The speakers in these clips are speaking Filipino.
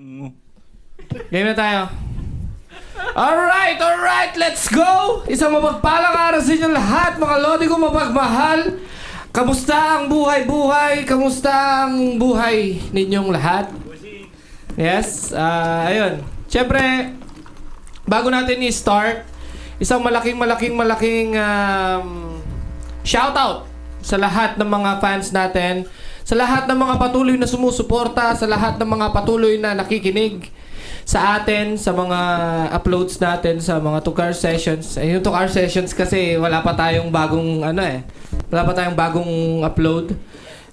Game na tayo. Alright, let's go! Isang mapagpalang araw sa inyong lahat, mga lodi ko mapagmahal. Kamusta ang buhay-buhay? Kamusta ang buhay ninyong lahat? Yes, ayun. Siyempre, bago natin i-start, isang malaking shoutout sa lahat ng mga fans natin, sa lahat ng mga patuloy na sumusuporta, sa lahat ng mga patuloy na nakikinig sa atin, sa mga uploads natin, sa mga Tukar Sessions. Yung Tukar Sessions kasi wala pa tayong bagong wala pa tayong bagong upload.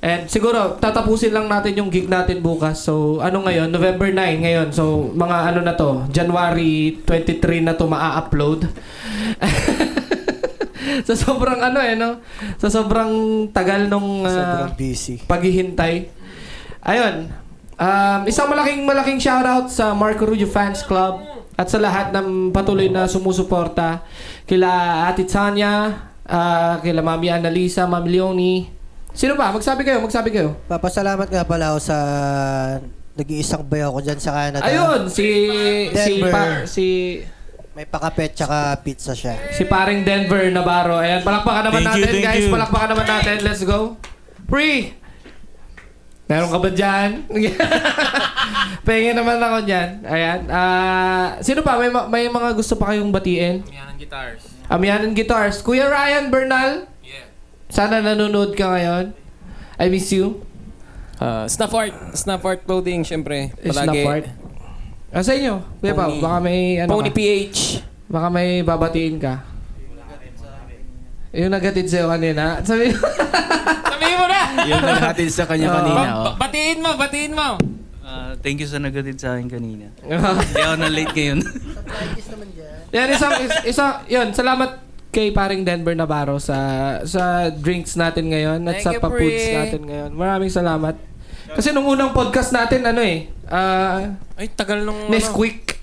And siguro tatapusin lang natin yung gig natin bukas. So ngayon, November 9 ngayon. So mga na to, January 23 na to maa-upload. Sa sobrang sa sobrang tagal nung sobrang busy paghihintay. Ayun. Isang malaking shoutout sa Marco Rubio Fans Club at sa lahat ng patuloy na sumusuporta. Kila Ate Tanya, kila Mami Annalisa, Mami Leonie. Sino ba? Magsabi kayo. Papasalamat nga pala ako sa nag-iisang bayaw ko dyan sa Canada. Ayun, Denver. si May pakapet tsaka pizza siya. paring Denver Navarro. Ayan, palakpakan naman natin, guys. you. Palakpakan naman natin. Let's go. Pre! Meron ka ba dyan? Pengen naman ako dyan. Ayan. Sino pa? May mga gusto pa kayong batiin? Amianan Guitars. Amianan Guitars. Kuya Ryan Bernal? Yeah. Sana nanonood ka ngayon. I miss you. Snuff Art Clothing, syempre. Snuff Art. Sa inyo? Kuya Pao, baka may Pony ka? PH. Baka may babatiin ka. Yung nagatid sa'yo kanina. Sabihin mo na! Yung naghatid sa kanya kanina. Batiin mo! Thank you sa naghatid sa akin kanina. Hindi ako na-late ngayon. Yan, yun, salamat kay paring Denver Navarro sa drinks natin ngayon at Thank sa you, pa-foods pre. natin ngayon. Maraming salamat. Kasi nung unang podcast natin, Ay, tagal nung Nesquik.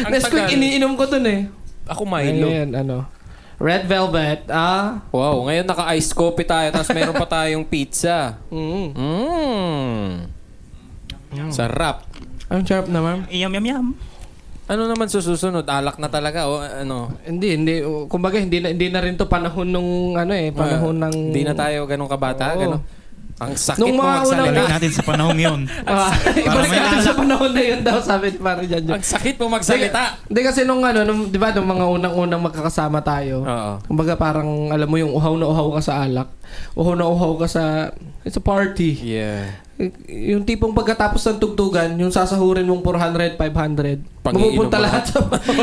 Ang Nesquik, tagal. iniinom ko dun eh. Ako Milo. Ayan, Red Velvet, Wow, ngayon naka-iced coffee tayo tapos meron pa tayong pizza. Sarap. Ang sarap naman. Yum. Ano naman susunod? Alak na talaga o ano? Hindi. Kumbaga, hindi na rin to panahon nung, panahon ng... Hindi na tayo ganun kabata, Oo. ganun. Ang sakit Nung mo mga magsalita. Balik natin sa panahong yun. Ibalik natin sa panahon na yun daw, sabi ni Pare Janjo. Ang sakit mo magsalita. Hindi kasi di ba, nung mga unang magkakasama tayo, Oo. kumbaga parang, alam mo yung uhaw na uhaw ka sa alak, uhaw na uhaw ka sa party. Yeah. Yung tipong pagkatapos ng tugtugan, yung sasahurin mong 400, 500, Pang-iinom mapupunta mo lahat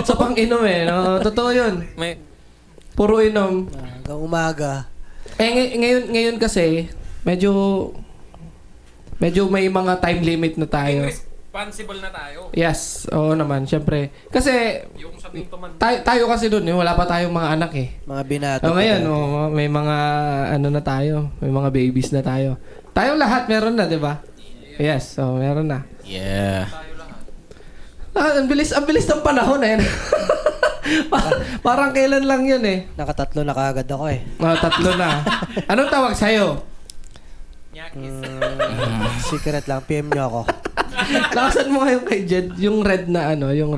sa pang-inom eh. No? Totoo yun. May Puro inom. Hanggang umaga. Ngayon kasi, medyo may mga time limit na tayo. responsible na tayo. Yes, oo naman, syempre. Kasi, Yung sabihin to man. tayo kasi dun, wala pa tayong mga anak eh. Mga binato. Ngayon, may mga na tayo, may mga babies na tayo. Tayong lahat meron na, di ba? Yes, so meron na. Yeah. Ang bilis ng panahon eh. Parang kailan lang yun eh. Nakatatlo na kaagad ako eh. Tatlo na. Anong tawag sa'yo? Secret lang. PM nyo ako. Lakasan mo ngayon kay Jed, yung red na yung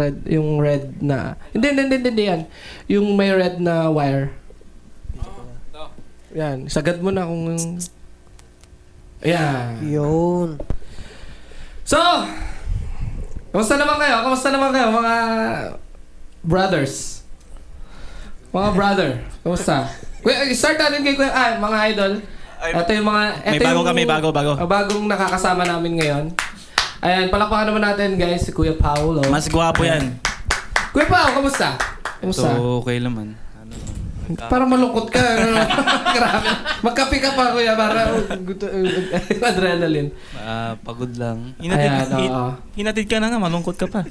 red na... Hindi yan. Yung may red na wire. Yan, sagad mo na kung... Ayan. Yun. So, kamusta naman kayo, mga brothers? Mga brother, kamusta? Start natin kay Kuya, mga idol. Ito yung mga... May bago. Bagong nakakasama namin ngayon. Ayan, palakpakan naman natin guys, si Kuya Paulo. Mas gwapo yan. Kuya Pao, kamusta? So, okay naman. Parang malungkot ka. Grabe. Magkape ka pa, Kuya, para adrenaline. Pagod lang. Ayan, oo. Hinatid ka na nga, malungkot ka pa.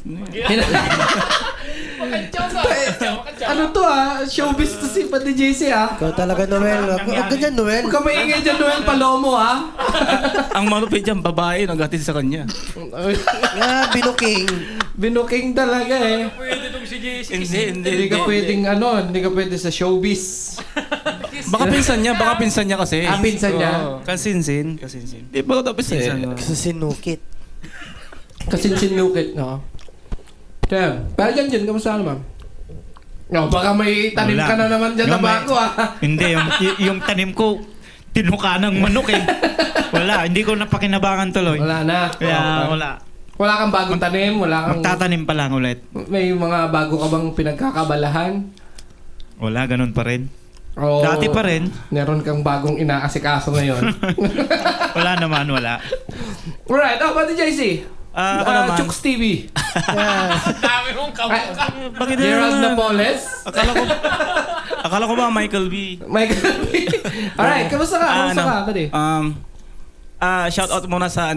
Ano to showbiz to si Pati JC Ikaw talaga, Noel. Huwag ka dyan, Noel. Huwag ka maingay dyan, Noel Palomo Ang malupit dyan, babae, naghatid sa kanya. Nga, binuking. Binuking talaga eh. Pwede itong si JC. Hindi ka pwede sa showbiz. Baka pinsan niya kasi. Pinsan niya? Oo. Kasinsin. Di ba tapos Sa sinukit. Kasinsinukit, no? Kaya, pero dyan, kamusta naman? No, baka may tanim Wala. ka na naman dyan na Yung may- bago, Hindi, yung tanim ko, tinuka ng manok eh. Wala, hindi ko napakinabangan tuloy. Wala na. Kaya Okay. wala. Wala kang bagong tanim, wala kang... Magtatanim pa lang ulit. May mga bago ka bang pinagkakabalahan? Wala, ganun pa rin. O Dati pa rin. meron kang bagong inaasikaso ngayon? Wala naman, wala. Alright, pati JC. Ako naman. Chooks TV. Dami mong kamukha. Bakit Gerald Napoles. Akala ko ba Michael B? Michael B. Alright, kamusta ka? Kamusta ka, pati? Shout out muna sa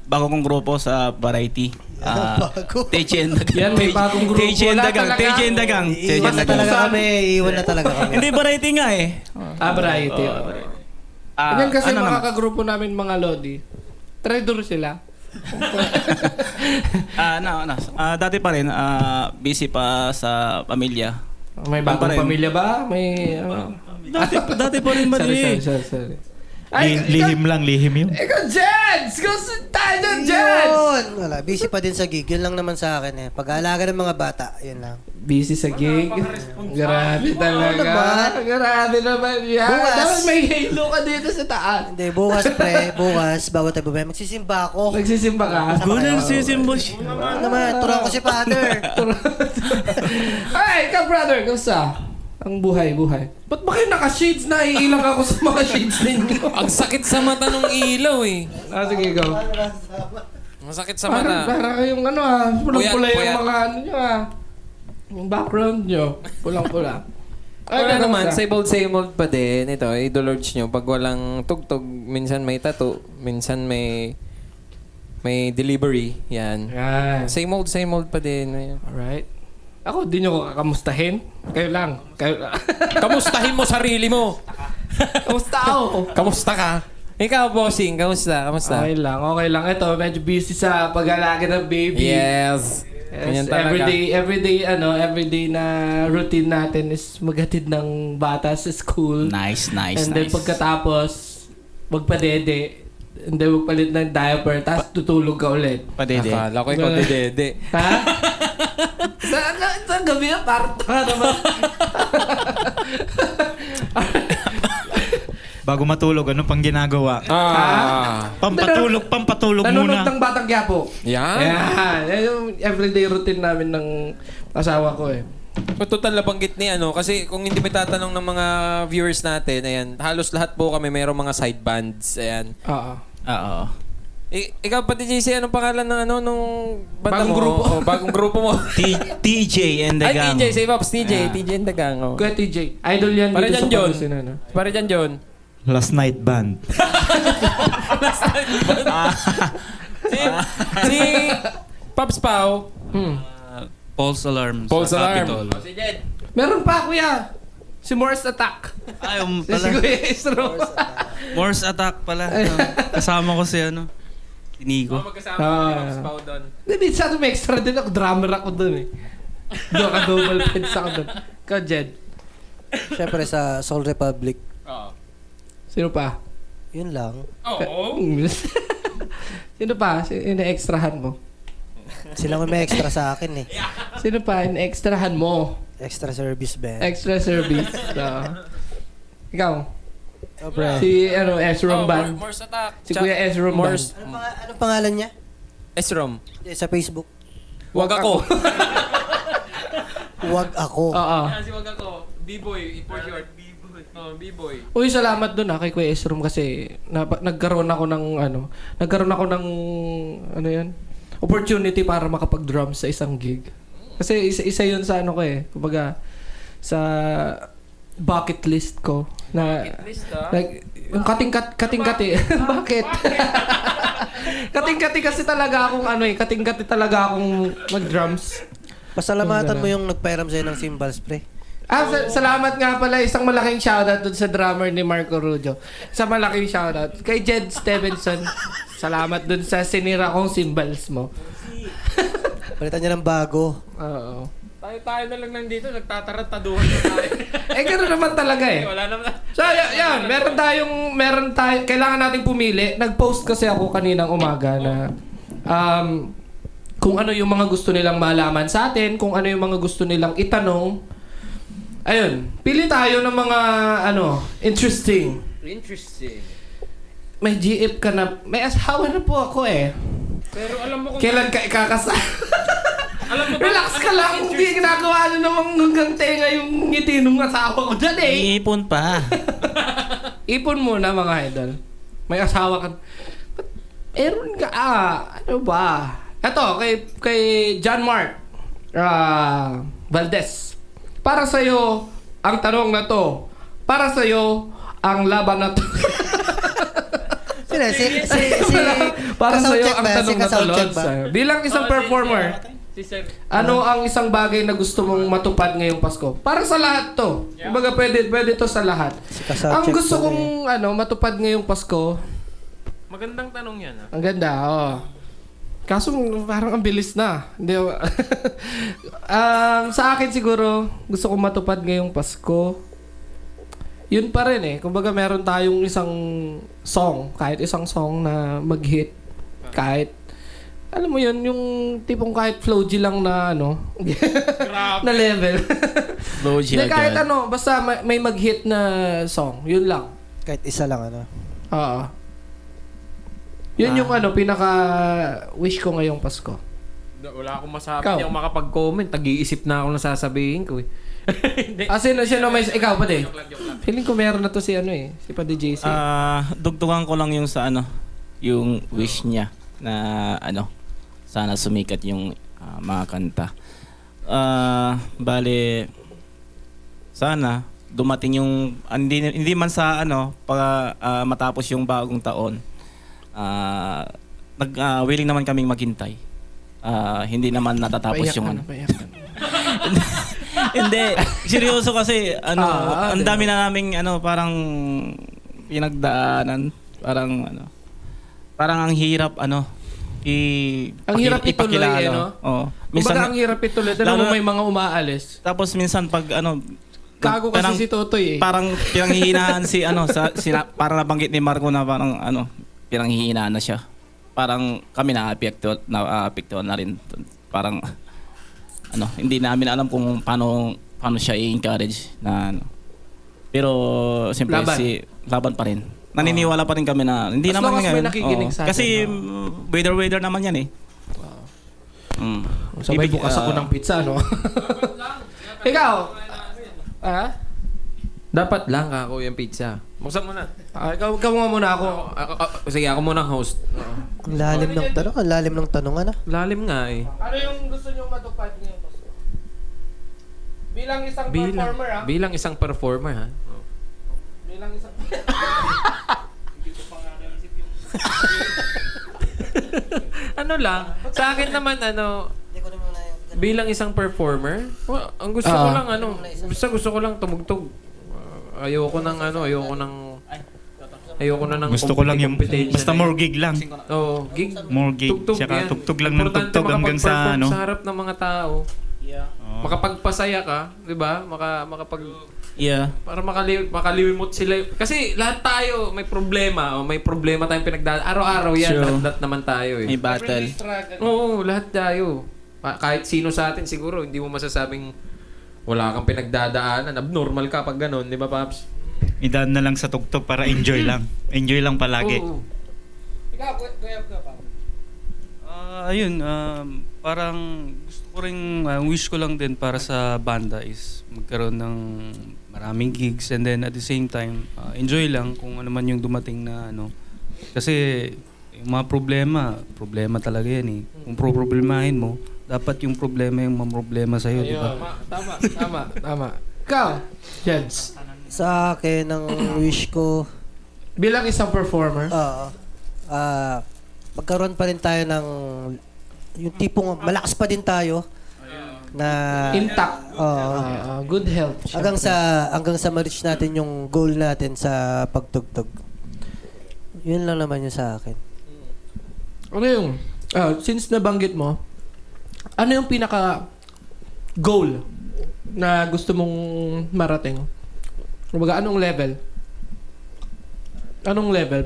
bago kong grupo sa Variety. Bago. Teche and Dagang. Yan, may bagong grupo. Teche and Wala Dagang. talaga. Teche and Dagang. Teche Iwan and na Dagang. talaga kami. Iwan na talaga kami. Hindi, Variety nga eh. Variety. Yan kasi Ano mga naman? kagrupo namin mga Lodi. Trader sila. Dati pa rin, busy pa sa pamilya. May Pa bagong rin. pamilya ba? May... ano? Dati pa rin ba sorry. Lihim lang, lihim yun. Ikaw, Jeds! Gusto tayo dyan, Jeds! Yun! Wala, busy pa din sa gig. Yun lang naman sa akin eh. Pag-aalaga ng mga bata, yun lang. Busy sa gig. Grabe talaga. naman. Grabe naman yan. Bukas. Dapat may halo ka dito sa taas. Hindi, bukas bago tayo bumaya, magsisimba ako. Nagsisimba ka. Gunan si Simbosh. Ano naman, turuan ko si father. Ay, ka brother, kamusta? Ang buhay. Ba't ba kayo naka-shades? Naiilang ako sa mga shades ninyo. Ang sakit sa mata nung ilaw eh. Sige, go. Masakit sa mata. Para kayong pulang-pula Puyat. yung mga nyo Yung background nyo. Pulang-pula. Wala naman, kamusta? same old pa din. Ito, idolords nyo. Pag walang tugtog, minsan may tattoo, minsan may delivery. Yan. Yan. Same old pa din. Ayan. Alright. Ako, di nyo ko kakamustahin. Kayo lang. Kamustahin mo sarili mo. Kamusta ako? Kamusta ka? Ikaw, bossing, kamusta? Okay lang. Ito, medyo busy sa pag-alaga ng baby. Yes. Ganyan talaga. Everyday na routine natin is maghatid ng bata sa school. Nice. And then pagkatapos, magpadede. And then magpalit ng diaper, tapos tutulog ka ulit. Padede. Akala ko ikaw dede. Ha? sa gabi na, parta naman. Bago matulog, ano pang ginagawa? Pampatulog Nanonood muna. ng Batang Quiapo. Yan. Yan yung everyday routine namin ng asawa ko eh. Total nabanggit ni kasi kung hindi may tatanong ng mga viewers natin, ayan, halos lahat po kami mayroong mga side bands, ayan. Oo. Oo. Ikaw pati JC, anong pangalan ng nung banda Bagong mo? grupo. Bagong grupo mo. TJ and the Ay, Gang. TJ, say Pops, TJ and the Gang. Oh. Kuya TJ. Idol yan Para dito dyan, sa John. Pangasinan. Para dyan, John. Last night band. Si Pops Pao. False Alarm. False sa Alarm. Capitol. Si Jed. Meron pa, kuya. Si Morse Attack. Ay, Si pala. Kuya Estro. Morse Attack pala. Kasama ko si si Nico. Magkasama Ah. si Pops Pao doon. Hindi, sa atin may extra din ako. Drummer ako dun eh. Doon ka double pins ako dun. Ikaw, Jed. Siyempre sa Soul Republic. Oo. Sino pa? Yun lang. Oo. Sino pa? Ina-extrahan mo? Sila may extra sa akin eh. Sino pa? Ina-extrahan mo? Extra service band. Extra service. Ikaw? Oh, pre. Si Esrom Band. Morse Attack. Si Kuya Esrom Band. Morse. Anong pangalan niya? Esrom. Sa Facebook. Wag ako. Huwag ako. Oo. Si Wag ako. B-boy, for short. B-boy. Oh, B-boy. Uy, salamat dun kay Kuya Esrom kasi nagkaroon ako ng opportunity para makapag-drum sa isang gig. Kasi isa yun sa ko eh. Kumbaga, sa bucket list ko. Na, like, yung kating-kati. Bakit? Kating-kati kasi talaga akong kating-kati talaga akong mag-drums. Pasalamatan mo yung nagpairam sa'yo ng cymbals, pre. Salamat nga pala. Isang malaking shoutout dun sa drummer ni Marco Rujo. Isang malaking shoutout. Kay Jed Stevenson. Salamat dun sa sinira kong cymbals mo. Palitan niya ng bago. Oo. Tayo na lang nandito, nagtatarataduhan na tayo. Gano'n naman talaga eh. Wala naman. So, yan. Meron tayo, kailangan nating pumili. Nag-post kasi ako kaninang umaga na kung ano yung mga gusto nilang malaman sa atin, kung ano yung mga gusto nilang itanong. Ayun, pili tayo ng mga interesting. May GF ka na, may asawa na po ako eh. Pero alam mo kung... Kailan ka ikakasal? Alam mo ba, Relax ka lang, hindi ginagawa nyo namang hanggang tenga yung ngiti ng asawa ko dyan eh. Iipon pa. Ipon muna mga idol. May asawa ka. Meron ka, ano ba? Ito, kay John Mark Valdez. Para sa'yo, ang tanong na to. Para sa'yo, ang laban na to. Sino? Para sa'yo, Kasoundcheck ang ba? tanong na to, Kasoundcheck Lods. ba? Bilang isang performer, Si Sir. ano ang isang bagay na gusto mong matupad ngayong Pasko? Para sa lahat to. Kumbaga pwede to sa lahat. kasoundcheck Ang gusto po kong matupad ngayong Pasko, Magandang tanong yan, ah. ang ganda, Kaso parang ang bilis na. Hindi ako- sa akin siguro, gusto kong matupad ngayong Pasko. Yun pa rin eh. Kumbaga meron tayong isang song, kahit isang song na mag-hit. Kahit, alam mo yun, yung tipong kahit flow G lang na na level. Low Hindi, kahit basta may mag-hit na song. Yun lang. Kahit isa lang, Oo. Yun yung pinaka-wish ko ngayong Pasko. Wala akong masabi. Ikaw? Hindi ako makapag-comment. Tag-iisip na ako na sasabihin ko, eh. Hindi. Sino may... Ikaw, pati? Feeling ko meron na to si si Pati JC. Dugtungan ko lang yung sa yung wish niya na sana sumikat yung mga kanta. Bale, sana dumating yung hindi man sa matapos yung bagong taon. Willing naman kaming maghintay. Hindi naman natatapos Paiyak yung ka na, paiyak ka na. Hindi, seryoso kasi ang dami na naming parang pinagdaanan, parang ang hirap Ang hirap ituloy, ipakilala. Oo. Kumbaga ang hirap ituloy. Lalo may mga umaalis. Tapos minsan pag Gago parang- kasi si Totoy eh. parang pinanghihinaan parang nabanggit ni Marco na parang pinanghihinaan na siya. Parang kami naapektuhan na rin. Parang hindi namin alam kung paano siya i-encourage na Pero siyempre Laban. laban pa rin. Naniniwala pa rin kami na hindi As naman long as may ngayon. nakikinig sa atin, Kasi weather naman yan eh. Sabay Ibig- bukas ako ng pizza, no? Ikaw? Dapat lang ako yung pizza. Buksan mo na. Ikaw muna ako. Sige, ako muna ang host. Ang lalim ng tanong. Ang lalim ng tanong, Lalim nga eh. Ano yung gusto nyo matupad ngayong Pasko? Bilang isang performer, Bilang isang performer, ha? Bilang isang... Ano lang, sa akin naman, bilang isang performer, ang gusto ko lang, gusto ko lang tumugtog. Ayoko na ng Gusto ko lang yung, competition. basta more gig lang. Oo, gig. More gig. Tugtog Tsaka yan. tugtog lang ng Importante tugtog hanggang sa makapag-perform sa harap ng mga tao. Makapagpasaya ka, 'di ba? Para makalimot sila. Kasi lahat tayo may problema tayong pinagdaan. Araw-araw yan, Sure. lahat naman tayo eh. May battle. Oo, lahat tayo. Kahit sino sa atin siguro, hindi mo masasabing wala kang pinagdadaanan. Abnormal ka pag ganun, di ba, Paps? Idaan na lang sa tugtog para enjoy lang. Enjoy lang palagi. Oo. Ikaw, kuya pa. Ayun, parang gusto ko rin, wish ko lang din para sa banda is magkaroon ng maraming gigs and then at the same time, enjoy lang kung ano man yung dumating na Kasi yung mga problema talaga yan eh. Kung problemahin mo, dapat yung problema yung mamroblema sa'yo, di ba? Tama. Ikaw, Jeds. Sa akin, ang wish ko, Bilang isang performer. magkaroon pa rin tayo ng yung tipong malakas pa din tayo na Intact. Good health. hanggang sa ma-reach natin yung goal natin sa pagtugtog. Yun lang naman yung sa akin. Ano yung, since nabanggit mo, ano yung pinaka goal na gusto mong marating? Kumbaga, anong level?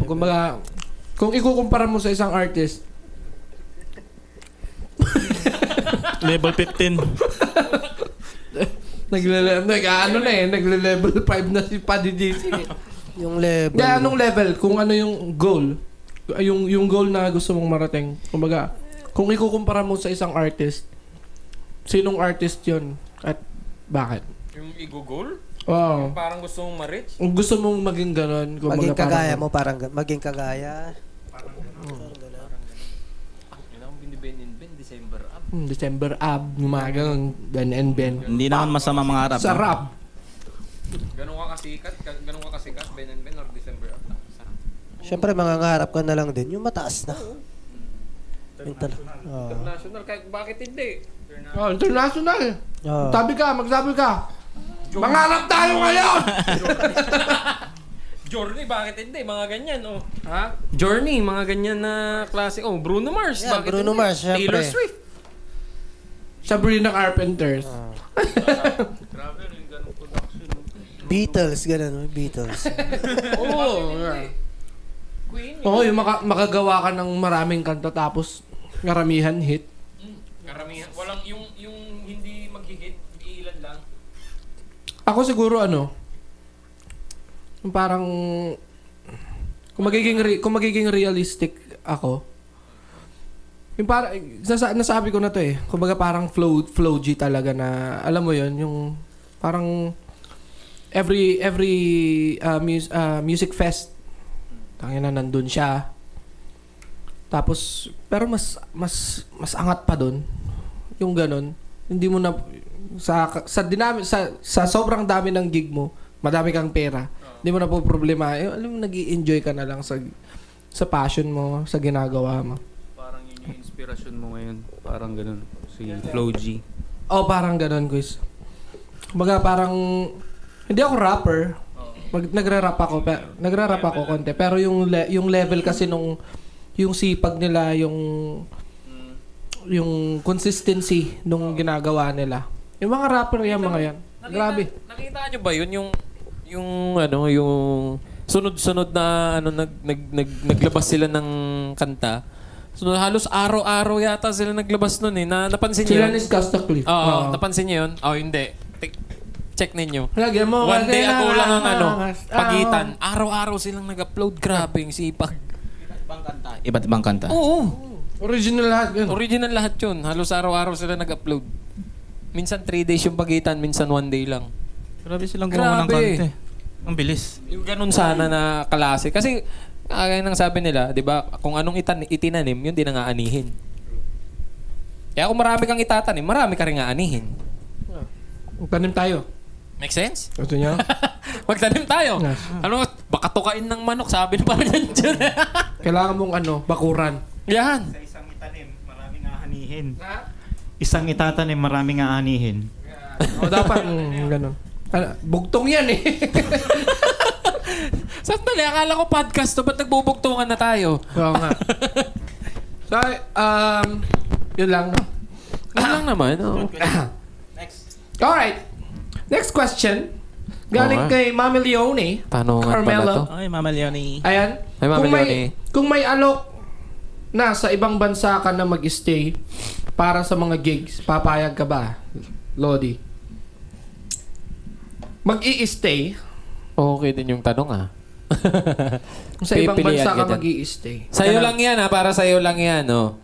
Kumbaga, kung ikukumpara mo sa isang artist, Level 15. Nagle-level 5 na si Paddy JC. Yung level. Kaya anong level? Kung ano yung goal? Yung goal na gusto mong marating. Kumbaga, kung ikukumpara mo sa isang artist, sinong artist yun? At bakit? Yung igugol? Wow. Parang gusto mong ma-reach? Kung gusto mong maging ganon, kumbaga Maging kagaya parang- mo, parang maging kagaya. December ab, yung mga ganon, Ben and Ben. Hindi naman masama mga harap. Sarap. Ganun ka kasikat, Ben and Ben or December up? Sarap. Siyempre, mangangarap ka na lang din. Yung mataas na. Yung International, kahit bakit hindi? Oh, international. Oh. Magsabi ka. Mangarap tayo ngayon! Journey, bakit hindi? Mga ganyan, oh. Ha? Journey, mga ganyan na klase. Oh, Bruno Mars, Yeah, bakit Bruno hindi? Mars, syempre. Taylor Swift. Sabrina Carpenters. Beatles, ganun. Beatles. Oo. Queen. Oo, yung makagawa ka ng maraming kanta tapos karamihan hit. Karamihan. Walang yung hindi mag-hit, iilan lang. Ako siguro yung parang kung magiging realistic ako, yung parang nasabi ko na to eh. Kumbaga parang flow G talaga na alam mo yon yung parang every music fest tangina nandun siya. Tapos pero mas angat pa doon. Yung ganun. Hindi mo na sa sobrang dami ng gig mo, madami kang pera. Hindi mo na po problema. Alam mo, nag-i-enjoy ka na lang sa passion mo, sa ginagawa mo. Parang yun yung inspiration mo ngayon. Parang ganun. Si Flo G. Oh, parang ganun, guys. Kumbaga parang hindi ako rapper. Nagra-rap ako konti, pero yung level kasi nung yung sipag nila, yung consistency nung ginagawa nila. Yung mga rapper mga yan. Grabe. Nakita nyo ba yun? Yung sunod-sunod na naglabas sila ng kanta. So, halos araw-araw yata sila naglabas nun eh. Napansin niyo Sila yun? ni Scasta Cliff. Oo, napansin niyo yun? Oh, hindi. Check ninyo. Lagyan mo. One day kasi ako lang ang nakakaangas. pagitan. Araw-araw silang nag-upload. Grabe yung sipag. Iba't ibang kanta. Oo. Original lahat yun. Original lahat yun. Halos araw-araw sila nag-upload. Minsan 3 days yung pagitan, minsan 1 day lang. Grabe silang gumawa ng Grabe. kanta. Ang bilis. Yung ganun sana na klase. Kasi, kaya nang sabi nila, di ba, kung anong itinanim, yun din ang aanihin. Kaya kung marami kang itatanim, marami ka rin aanihin. Tanim tayo. Make sense? Gusto niyo? Magtanim tayo. Yes. Ano, baka tukain ng manok, sabi na parang yan dyan. Kailangan mong bakuran. Yan. Sa isang itanim, maraming aanihin. Isang itatanim, maraming aanihin. O dapat, ganun. Bugtong yan eh. Sandali, akala ko podcast to, ba't nagbubugtungan na tayo? Oo nga. So, yun lang, no? Yan lang naman. Oh. Alright. Next question. Galing Oo nga. kay Mami Leone. Tanungan pala to. Carmelo. Ay, Mama Leonie. Ayan. Ay, Mami Leone. Kung may alok na sa ibang bansa ka na mag-stay para sa mga gigs, papayag ka ba, Lodi? Mag-i-stay? Okay din yung tanong ah. Kung sa ibang Pipilian bansa ka ka dyan. mag-i-stay. Sa'yo lang yan ha, para sa'yo lang yan. Oh.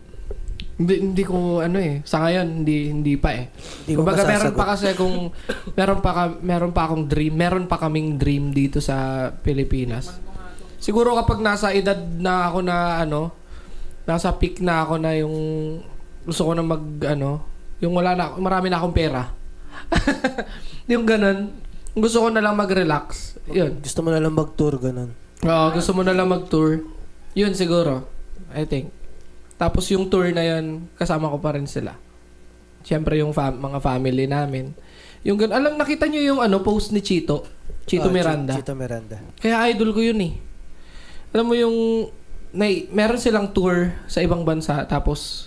Hindi ko sa ngayon hindi pa eh. Hindi ko Kumbaga meron masasagot. pa kasi meron pa akong dream, meron pa kaming dream dito sa Pilipinas. Siguro kapag nasa edad na ako na nasa peak na ako na yung gusto ko na yung marami na akong pera. Yung ganun, gusto ko na lang mag-relax. Yun. Gusto mo na lang mag-tour, ganun. Oo, gusto mo na lang mag-tour. Yun siguro, I think. Tapos yung tour na yun, kasama ko pa rin sila. Siyempre yung mga family namin. Yung nakita nyo yung post ni Chito? Chito Miranda. Chito Miranda. Kaya idol ko yun eh. Alam mo yung, meron silang tour sa ibang bansa, tapos,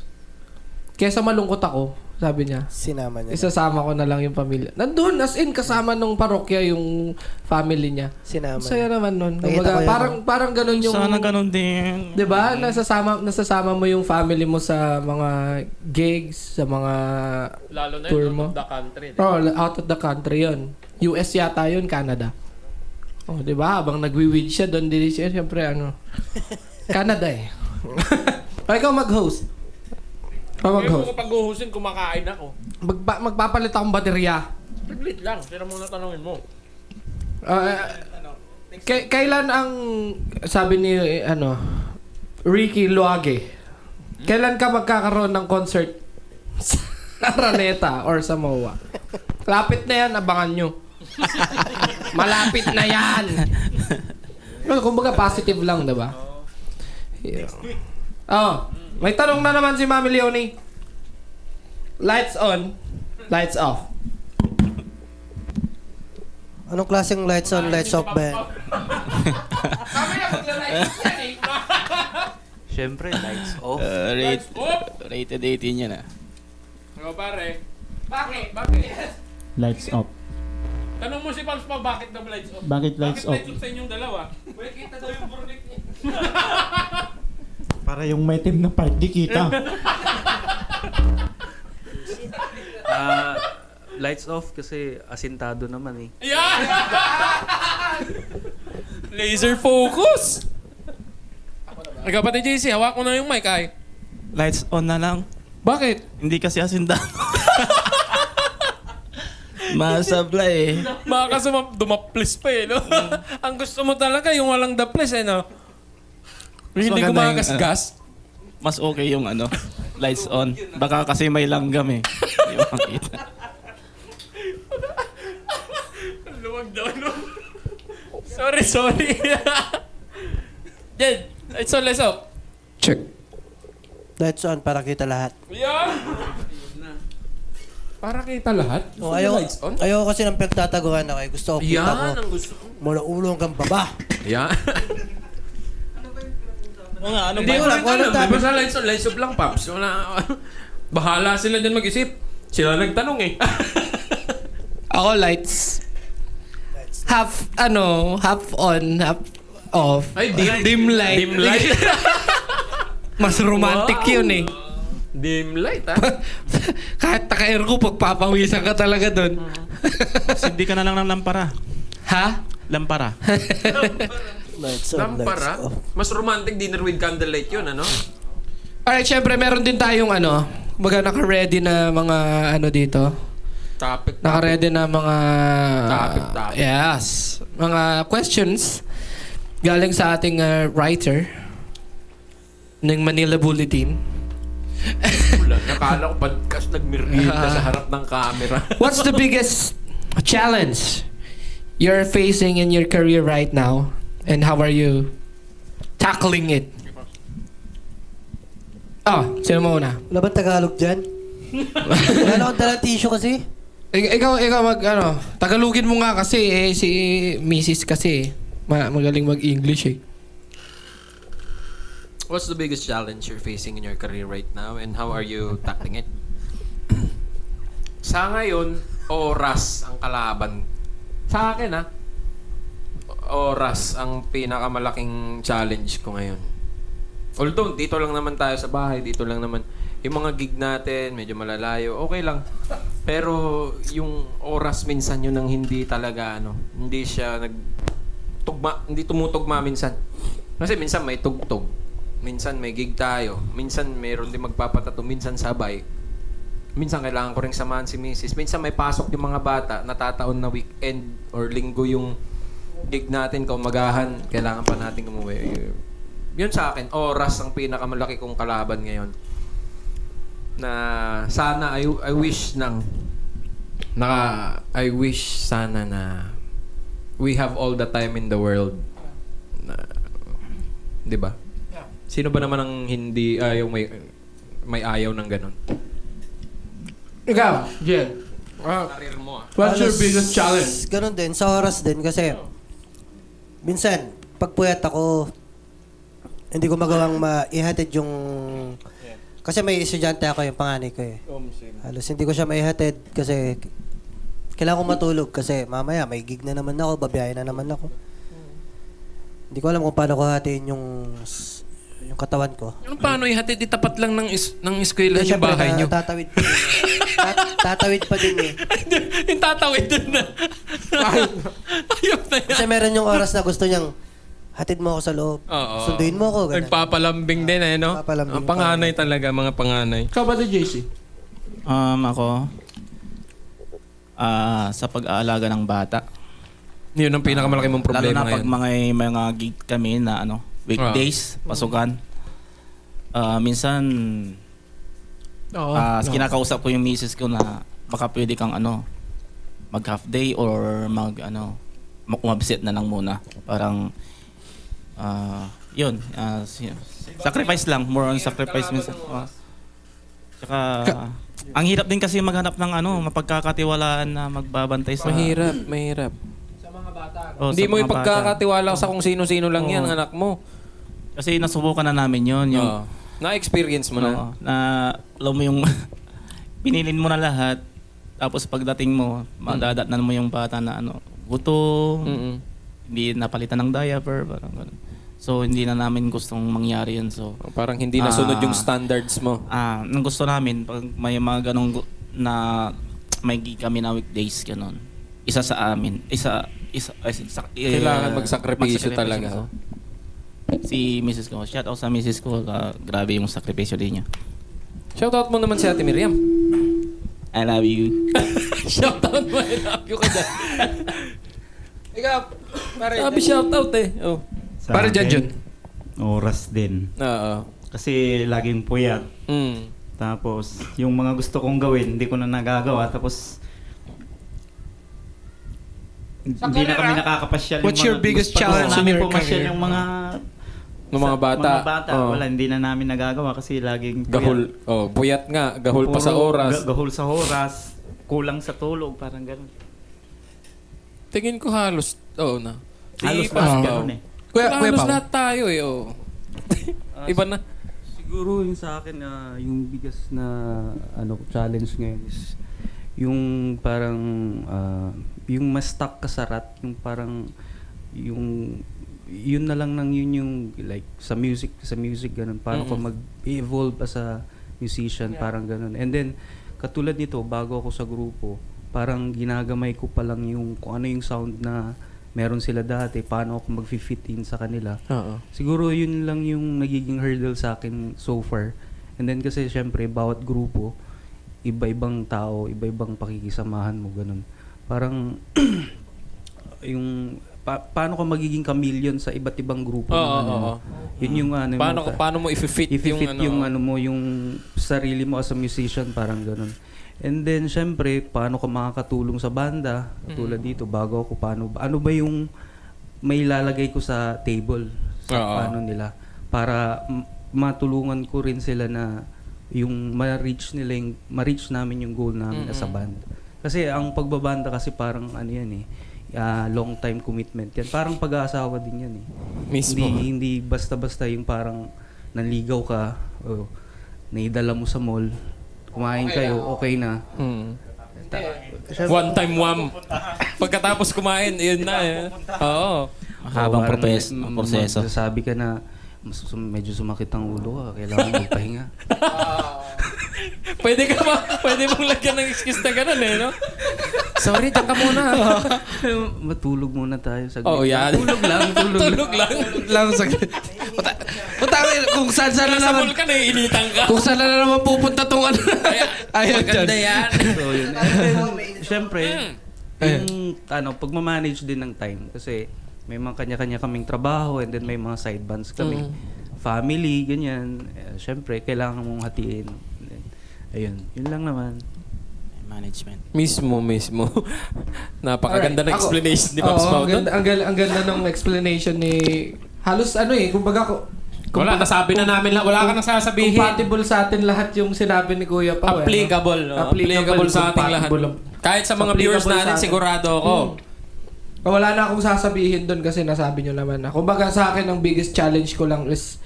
kesa malungkot ako, Sabi niya. Sinama niya. Isasama ko na lang yung pamilya. Nandun, as in, kasama nung parokya yung family niya. Sinama Saya niya. naman nun. Nakita ko yan, Parang ganun yung... Sana ganun din. 'Di ba? Nasasama mo yung family mo sa mga gigs, sa mga Lalo na Tour yun, mo? out of the country. out of the country 'yon. US yata 'yon, Canada. Oh, 'di ba? Habang nagwi-weed siya doon din siya, syempre Canada eh. O, ikaw mag-host. Ikaw Ngayon mag-host. ko pag-uhusin, kumakain ako. Magpapalit akong baterya. Saglit lang. Sino muna tanongin mo? Kailan ang sabi ni Ricky Luage? Kailan ka magkakaroon ng concert sa Araneta or sa MOA? Lapit na yan, abangan nyo. Malapit na yan. Well, kumbaga positive lang, 'di ba? Yeah. Oh, may tanong na naman si Mami Leonie. Lights on, lights off. Anong klaseng lights on, lights off ba yan? Siyempre, lights off. Rated 18 yan ah. Ikaw pare. Bakit? Bakit? Lights off. Tanong mo si Pams pa, bakit daw lights off? Bakit lights off? Bakit lights off sa inyong dalawa? Well, kita daw yung burnik niya. Para yung may team na part, di kita. Lights off kasi asintado naman eh. Yan! Laser focus! Ikaw pati JC, hawak mo na yung mic ay. Lights on na lang. Bakit? Hindi kasi asinda. Masabla eh. Baka kasi dumaplis pa eh, no? Ang gusto mo talaga yung walang daplis eh, no? Yung hindi maganda yung, gumagasgas. Mas okay yung lights on. Baka kasi may langgam eh. Hindi mo makita. Luwag daw, no? Sorry. Jed, it's all let's up. Check. Lights on para kita lahat. Yan! Para kita lahat? Oh, Lights on? ayaw kasi ng pagtataguan ako. Gusto ko kita Yan ko. ang gusto ko. Mula ulo hanggang baba. Yan. O nga, ano Hindi ba? ko wala rin ko alam, alam. tabi. Basta lights off lang, Paps. Wala. Bahala sila dyan mag-isip. Sila nagtanong eh. Ako lights. Half on, half off. Ay, dim light. Dim light. Mas romantic Wow. yun eh. Dim light, ha? Kahit naka-air ko, pagpapawisan ka talaga doon. Hindi ka na lang ng lampara. Ha? Lampara. Lights on, lights Lampara. off. Mas romantic dinner with candlelight yun, ano? Alright, syempre meron din tayong naka-ready na mga dito. Topic. Naka-ready na mga... Topic. Yes. Mga questions galing sa ating writer ng Manila Bulletin. Wala. Nakala ko podcast nagmerienda sa harap ng camera. What's the biggest challenge you're facing in your career right now? And how are you tackling it? Sino mo una? Wala ba Tagalog dyan? Wala akong dalang tissue kasi. Ikaw Tagalogin mo nga kasi si Mrs. kasi magaling mag-English eh. What's the biggest challenge you're facing in your career right now and how are you tackling it? Sa ngayon, oras ang kalaban. Sa akin oras ang pinakamalaking challenge ko ngayon. Although, dito lang naman tayo sa bahay, dito lang naman. Yung mga gig natin, medyo malalayo, okay lang. Pero yung oras minsan yun ang hindi talaga, hindi siya hindi tumutugma minsan. Kasi minsan may tugtog. Minsan may gig tayo. Minsan mayroon din magpapatato. Minsan sabay. Minsan kailangan ko rin samahan si Mrs. Minsan may pasok yung mga bata. Natataon na weekend or linggo yung gig natin, kaumagahan. Kailangan pa natin umuwi. Yun sa akin, oras ang pinakamalaki kong kalaban ngayon. Na sana, I wish sana na we have all the time in the world. Di ba? Sino ba naman ang hindi ayaw may ayaw ng ganun? Ikaw, Jen. Career mo What's your biggest challenge? Ganon din, sa oras din kasi minsan, pag puyat ako, hindi ko magawang maihatid yung Kasi may estudyante ako, yung panganay ko eh. Halos hindi ko siya maihatid kasi kailangan ko matulog kasi mamaya may gig na naman ako, babiyahe na naman ako. Hindi ko alam kung paano ko hatiin yung katawan ko. Ano paano ihatid? Itapat lang ng eskwela yung Siyempre, bahay nyo. tatawid pa din eh. Tatawid pa din eh. Yung tatawid dun na. Ayop na yan. Kasi meron yung oras na gusto niyang hatid mo ako sa loob. Oo. Sunduin mo ako. Ganun. Nagpapalambing din eh, no? Nagpapalambing Ang panganay talaga, mga panganay. Ikaw ba, JC? Ako, sa pag-aalaga ng bata. Yun ang pinakamalaki mong problema Lalo na pag ngayon. mga gig kami na weekdays, pasukan. Minsan, kinakausap ko yung misis ko na baka pwede kang mag half day or umabset na lang muna. Parang, yun, sacrifice lang, more on sacrifice minsan. Tsaka, ang hirap din kasi maghanap ng mapagkakatiwalaan na magbabantay sa... Mahirap. Oh, Hindi sa mo mga ipagkakatiwala sa kung sino-sino lang yan, anak mo. Kasi nasubukan na namin yun. Yung, Oo. Na-experience mo na. alam mo yung pinilin mo na lahat, tapos pagdating mo, madadatnan mo yung bata na gutom, Mm-mm. hindi napalitan ng diaper, parang ganun. So, hindi na namin gustong mangyari yun. So, Parang hindi nasunod yung standards mo. ang gusto namin, pag may mga ganong na may gig kami na weekdays, ganun. Isa sa amin. Kailangan magsakripisyo talaga. Si Mrs. ko, shout out sa Mrs. ko, grabe yung sakripisyo din niya. Shoutout mo naman si Ate Miriam. I love you. Shoutout mo, I love you ka dyan. Ikaw, pare. Sabi shoutout eh. Oh. Sa Pare dyan, akin, Jun. Oras din. Oo. Kasi laging puyat. Mm. Tapos, yung mga gusto kong gawin, hindi ko na nagagawa. Tapos, hindi na kami nakakapasyal. What's your biggest gusto challenge in namin your pumasyal career? yung mga... Ng mga bata. Mga bata. Oo. Wala, hindi na namin nagagawa kasi laging puyat. Gahol. Oh, buyat nga. Gahol pa sa Puro oras. Gahol sa oras. Kulang sa tulog. Parang ganun. Tingin ko halos. Oo na. Halos Pao. lahat ganun eh. Halos lahat tayo eh. Oh. Iba na. Siguro yung sa akin yung biggest na challenge ngayon is yung parang yung mas stuck ka sa rat, yung parang yung yun na lang nang yun yung like sa music ganun, paano ko mag-evolve as a musician, parang ganun. And then katulad nito, bago ako sa grupo, parang ginagamay ko pa lang yung kung ano yung sound na meron sila dati, paano ako mag-fit in sa kanila. Oo. Siguro yun lang yung nagiging hurdle sa akin so far. And then kasi syempre, bawat grupo, iba-ibang tao, iba-ibang pakikisamahan mo, ganun. Parang, yung, paano ka magiging chameleon sa iba't ibang grupo? Oo. Yun yung Paano mo i-fit yung mo, yung sarili mo as a musician, parang ganun. And then, syempre, paano ka makakatulong sa banda? Tulad dito, bago ako, ano ba yung may lalagay ko sa table? Paano nila? Para matulungan ko rin sila na yung ma-reach namin yung goal namin as a band. Kasi ang pagbabanda kasi parang yan eh, long time commitment yan. Parang pag-aasawa din yan eh. Mismo. Hindi basta-basta yung parang nanligaw ka, naidala mo sa mall, kumain kayo, okay na. One time wham. Pagkatapos kumain, yun na eh. Oo. Mahabang proseso. Sabi ka na, medyo sumakit ang ulo ka, kailangan magpahinga. Pwede mong lagyan ng excuse na ganun eh, no? Sorry, dyan ka muna. Matulog muna tayo sa Oo, yan. Tulog lang. Lang sa... Punta kung saan na Nasa naman... mall ka, naiinitan ka. Kung saan na naman pupunta tong Ayun dyan. Maganda yan. So, yun. And then, syempre, yung pagmamanage din ng time. Kasi may mga kanya-kanya kaming trabaho and then may mga side bands kami. Family, ganyan. Syempre, kailangan mong hatiin. And then, ayun, yun lang naman. Management. Mismo. Napakaganda ng explanation ni Pops Oo, Pao. ang ganda ng explanation ni... Halos kumbaga Wala, nasabi na namin lang. Wala ka nang sasabihin. compatible sa atin lahat yung sinabi ni Kuya Pao. Applicable. No? Applicable sa ating lahat. Kahit sa mga viewers Applicable natin, sa atin. sigurado ako. Wala na akong sasabihin doon kasi nasabi nyo naman na. Kumbaga sa akin, ang biggest challenge ko lang is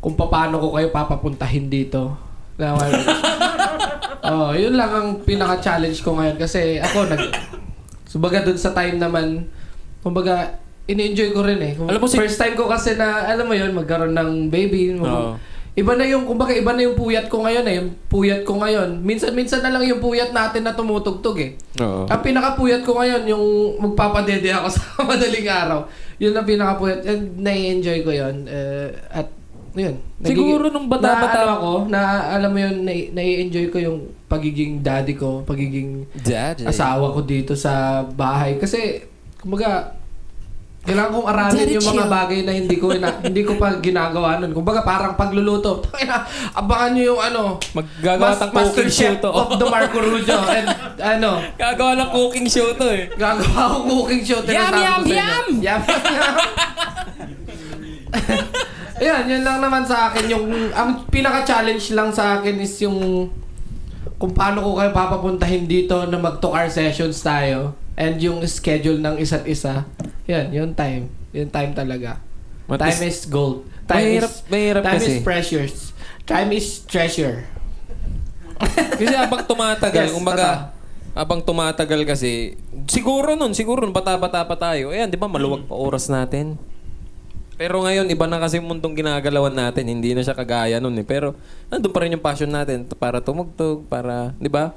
kung paano ko kayo papapuntahin dito Oh, yun lang ang pinaka-challenge ko ngayon kasi ako kumbaga dun sa time naman, kumbaga ini-enjoy ko rin eh. Alam mo, First time ko kasi na, alam mo yun, magkaroon ng baby. Oo. Iba na yung puyat ko ngayon eh. Yung puyat ko ngayon. Minsan na lang yung puyat natin na tumutugtog eh. Oo. Ang pinaka-puyat ko ngayon, yung magpapadede ako sa madaling araw. Yun ang pinaka-puyat. And nai-enjoy ko yun. At yun. Siguro nung bata-bata ako, alam mo yun, nai-enjoy ko yung pagiging daddy ko, pagiging asawa ko dito sa bahay. Kasi, kumbaga, kailangan kong aralin yung mga bagay na hindi ko pa ginagawa nun. Kumbaga, parang pagluluto. Abangan nyo yung Maggagawa ng cooking show Master Chef to. of the Marco Rubio. And Gagawa ng cooking show to eh. gagawa ko cooking show. Yum, yum, Yum, yum! Ayan, yun lang naman sa akin. Ang pinaka-challenge lang sa akin is yung kung paano ko kayo papapuntahin dito na mag-2-hour sessions tayo and yung schedule ng isa't isa. Yan, yung time. Yung time talaga. Time is gold. Time mahirap is kasi. precious. Time is treasure. Kasi habang tumatagal, Yes, kumbaga, habang tumatagal kasi, siguro nun, bata-bata pa tayo. Ayan, di ba, maluwag pa oras natin. Pero ngayon, iba na kasi yung mundong ginagalawan natin. Hindi na siya kagaya nun eh. Pero, nandun pa rin yung passion natin para tumugtog, para, di ba?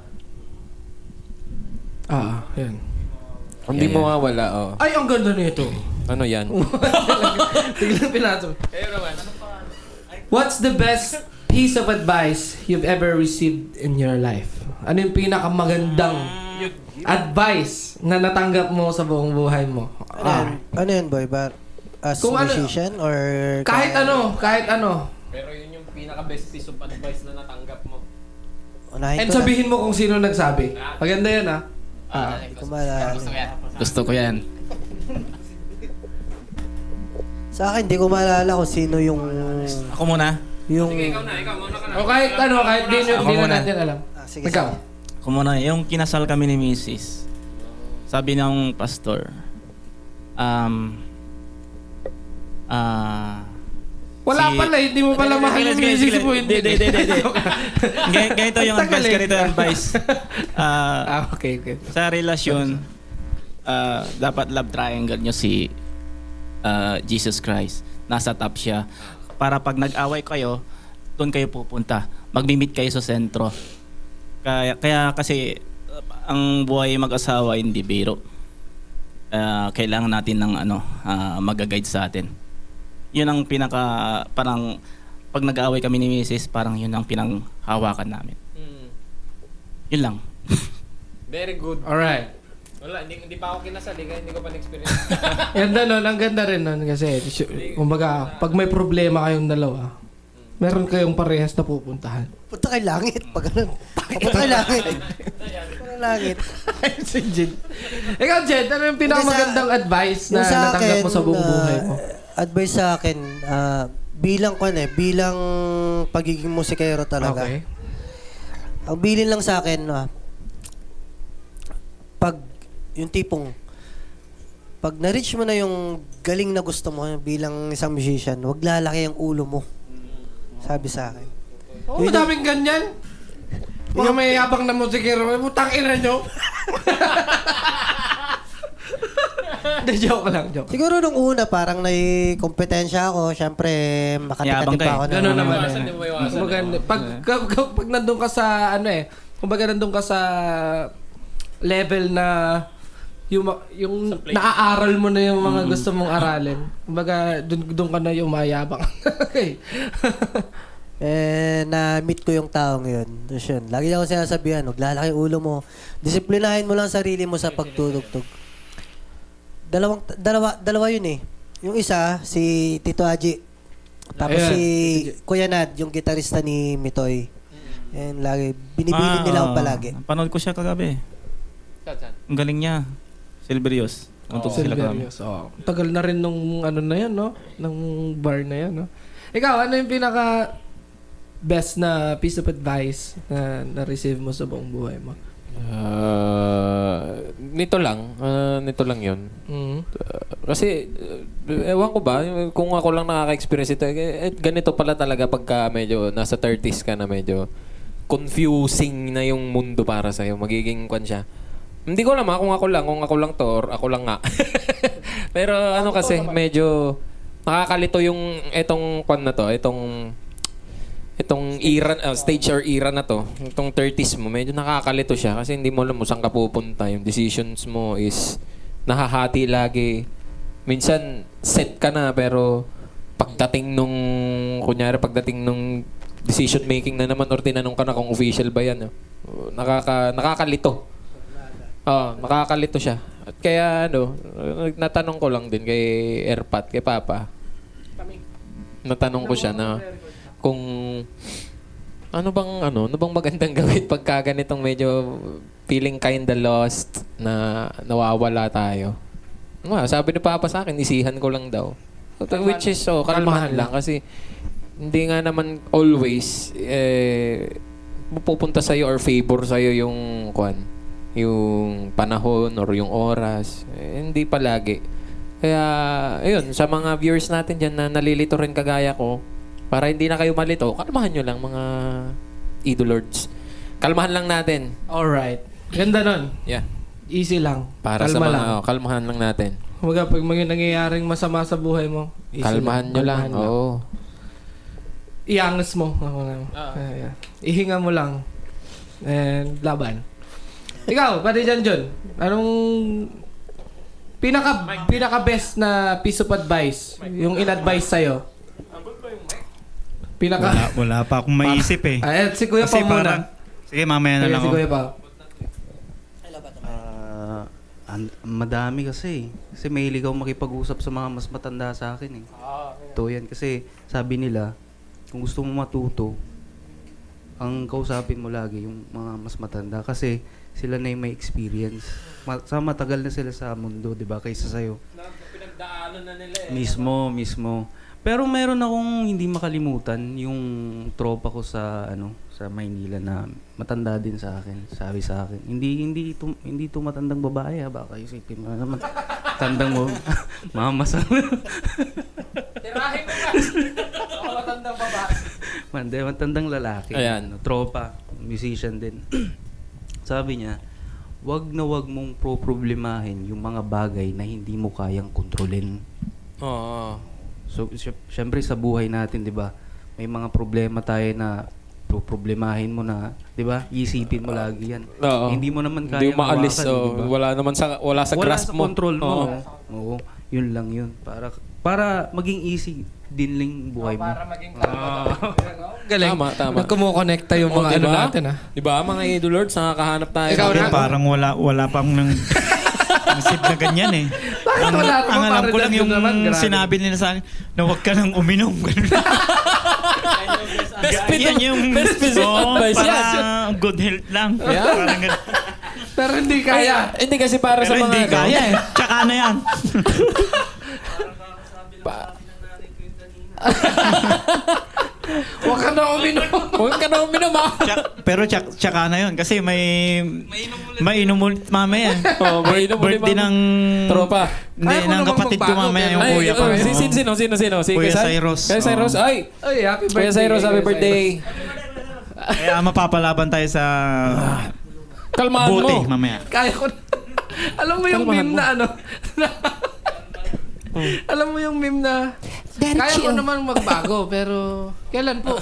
Yan. Hindi mawawala, oh. Ay, ang ganda nito. Ano yan? Tignan pinatong. What's the best piece of advice you've ever received in your life? Ano yung pinakamagandang advice na natanggap mo sa buong buhay mo? Ano yan, boy? As Kung ano- musician or... Kahit ano. Pero yun yung pinaka-best piece of advice na natanggap mo. Unahin And ko na. sabihin mo kung sino nagsabi. Maganda yun, ha? Hindi ko maalala. Gusto ko yan. Sa akin, hindi ko maalala kung sino yung... Ako muna. Yung... O kahit di Ako na muna. natin alam. Sige, Ikaw. Ako muna. Yung kinasal kami ni Mrs. Sabi ng pastor, Wala pala, hindi mo pala mahal yung misis mo. Hindi. Ganito yung Tagal advice. eh. Ganito yung advice. Okay. Sa relasyon, dapat love triangle nyo si Jesus Christ. Nasa top siya. Para pag nag-away kayo, doon kayo pupunta. Magmi-meet kayo sa sentro. Kaya kasi ang buhay mag-asawa hindi biro. Kailangan natin ng mag-guide sa atin. Yun ang parang pag nag-aaway kami ni Mrs., parang yun ang pinanghawakan namin. Yun lang. Very good. Alright. Wala, hindi pa ako kinasal, kaya hindi ko pa na-experience. Ganda nun, ang ganda rin nun kasi kumbaga, pag may problema kayong dalawa, meron kayong parehas na pupuntahan. Punta kay langit. Pag ganun. Punta kay langit. Punta kay langit. Si Jed. Ikaw, Jed, ano yung pinakamagandang advice na Yung sa natanggap mo sa buong akin, buhay mo? Advice sa akin, bilang pagiging musikero talaga. Okay. Ang bilin lang sa akin, pag yung tipong, pag na-reach mo na yung galing na gusto mo bilang isang musician, wag lalaki ang ulo mo. Sabi sa akin. Oo, madaming ganyan. Mga may yabang na musikero, putang ina nyo. Hindi, joke lang. Siguro nung una, parang kompetensya ako. Siyempre, Yabang makati-kati ka pa ako. Ganun naman. Hindi mo iwasan. Kumbaga, pag nandun ka sa, kumbaga nandun ka sa level na yung naaaral mo na yung mga gusto mong aralin. Kumbaga, dun ka na yung mayabang. Okay. Na-meet ko yung taong yun. Tapos yun, lagi ako sinasabihan, huwag lalaki yung ulo mo. Disiplinahin mo lang sarili mo sa pagtutugtog. Dalawa yun eh. Yung isa, si Tito Aji. Tapos Ayan. si Kuya Nad, yung gitarista ni Mitoy. And lagi, binibilin nila ako palagi. Panood ko siya kagabi. Ang galing niya. Silverios. Tuntog sila kagabi. Silverios. Oh. Tagal na rin nung na yan, no? Nung bar na yan, no? Ikaw, ano yung pinaka best na piece of advice na na-receive mo sa buong buhay mo? Nito lang yun. Mm. Kasi, ewan ko ba, kung ako lang nakaka-experience ito, ganito pala talaga pagka medyo nasa 30s ka na medyo confusing na yung mundo para sa'yo. Magiging kwan siya. Hindi ko alam kung ako lang to or ako lang nga. Pero ano kasi, medyo nakakalito yung itong kwan na to, itong era, stage or era na to, itong 30s mo, medyo nakakalito siya kasi hindi mo alam saan ka pupunta. Yung decisions mo is nahahati lagi. Minsan, set ka na pero pagdating nung decision making na naman or tinanong ka na kung official ba yan, nakakalito. Nakakalito siya. At kaya natanong ko lang din kay Erpat, kay Papa. Natanong ko siya na kung ano bang magandang gawin pagka ganitong medyo feeling kinda lost na nawawala tayo. Sabi ni Papa sa akin, isihan ko lang daw. Which is kalmahan lang kasi hindi nga naman always pupunta sa'yo or favor sa'yo yung panahon or yung oras. Hindi palagi. Kaya, ayun, sa mga viewers natin dyan na nalilito rin kagaya ko, para hindi na kayo malito, kalmahan nyo lang mga idolords. Kalmahan lang natin. Alright. Ganda nun. Yeah. Easy lang. Para Kalma sa lang. mga, kalmahan lang natin. Kumbaga, pag mga nangyayaring masama sa buhay mo, easy Kalmahan nyo lang. Kalmahan Oo. Iangas mo. Yeah. Ihinga mo lang. And laban. Ikaw, pati dyan, John. Anong pinaka best na piece of advice yung in-advise sa'yo? Wala pa akong maisip eh. Si Kuya Kasi pa muna. parang, sige, mamaya na lang Si ako. Kuya pa. Madami kasi. Kasi mahilig ako makipag-usap sa mga mas matanda sa akin eh. Ito yan. Kasi sabi nila, kung gusto mo matuto, ang kausapin mo lagi yung mga mas matanda. Kasi sila na yung may experience. Matagal na sila sa mundo, di ba? Kaysa sa'yo. Pinagdaanan na nila Mismo. Pero meron akong hindi makalimutan yung tropa ko sa sa Maynila na matanda din sa akin. Sabi sa akin, hindi to matandang babae ha, baka isipin mo naman. Tandang mo, mamasa. Tirahin mo na. Ako matandang babae. Matandang lalaki. Ayan. Tropa, musician din. Sabi niya, wag mong problemahin yung mga bagay na hindi mo kayang kontrolin. Oo. So, syempre sa buhay natin, di ba, may mga problema tayo na problemahin mo na, di ba, isipin mo lagi yan. Oo. Hindi mo naman kaya Hindi maalis. diba? Wala sa grasp mo. control mo. Oo. Oo. Yun lang yun. Para maging easy din lang buhay mo. Para maging galing. Tama. Nagkumokonekta yung mga diba? natin ha. Diba, mga idolords, nakakahanap tayo. Ikaw Sabi, na? parang wala pang nang isip na ganyan eh. Bakit wala naman? Ang alam ko lang yung Naman, grabe. sinabi nila sa akin na huwag ka nang uminom. Yan yung best piece of advice yan. para good health lang. Yeah. Parang ganun. Pero hindi kaya. Hindi kasi para Pero sa mga hindi kaya eh. Tsaka na yan. Huwag ka na uminom. Huwag ka na uminom ha. Pero tsaka na yun. Kasi mainom ulit mamaya. Oh, may inom ulit Birthday ng tropa. Hindi, Kaya ko ng naman kapatid ko magbago, mamaya pero- yung kuya pa. Sino? Si Kuya Quezon? Cyrus. Kuya Cyrus. Oo. Ay, Ay, happy birthday. Kuya Cyrus, happy birthday. Kaya mapapalaban tayo sa Kalmahan buti mo. mamaya. Kaya ko. Alam mo yung Kalmahan meme mo. na alam mo yung meme na kaya ko naman magbago pero kailan po?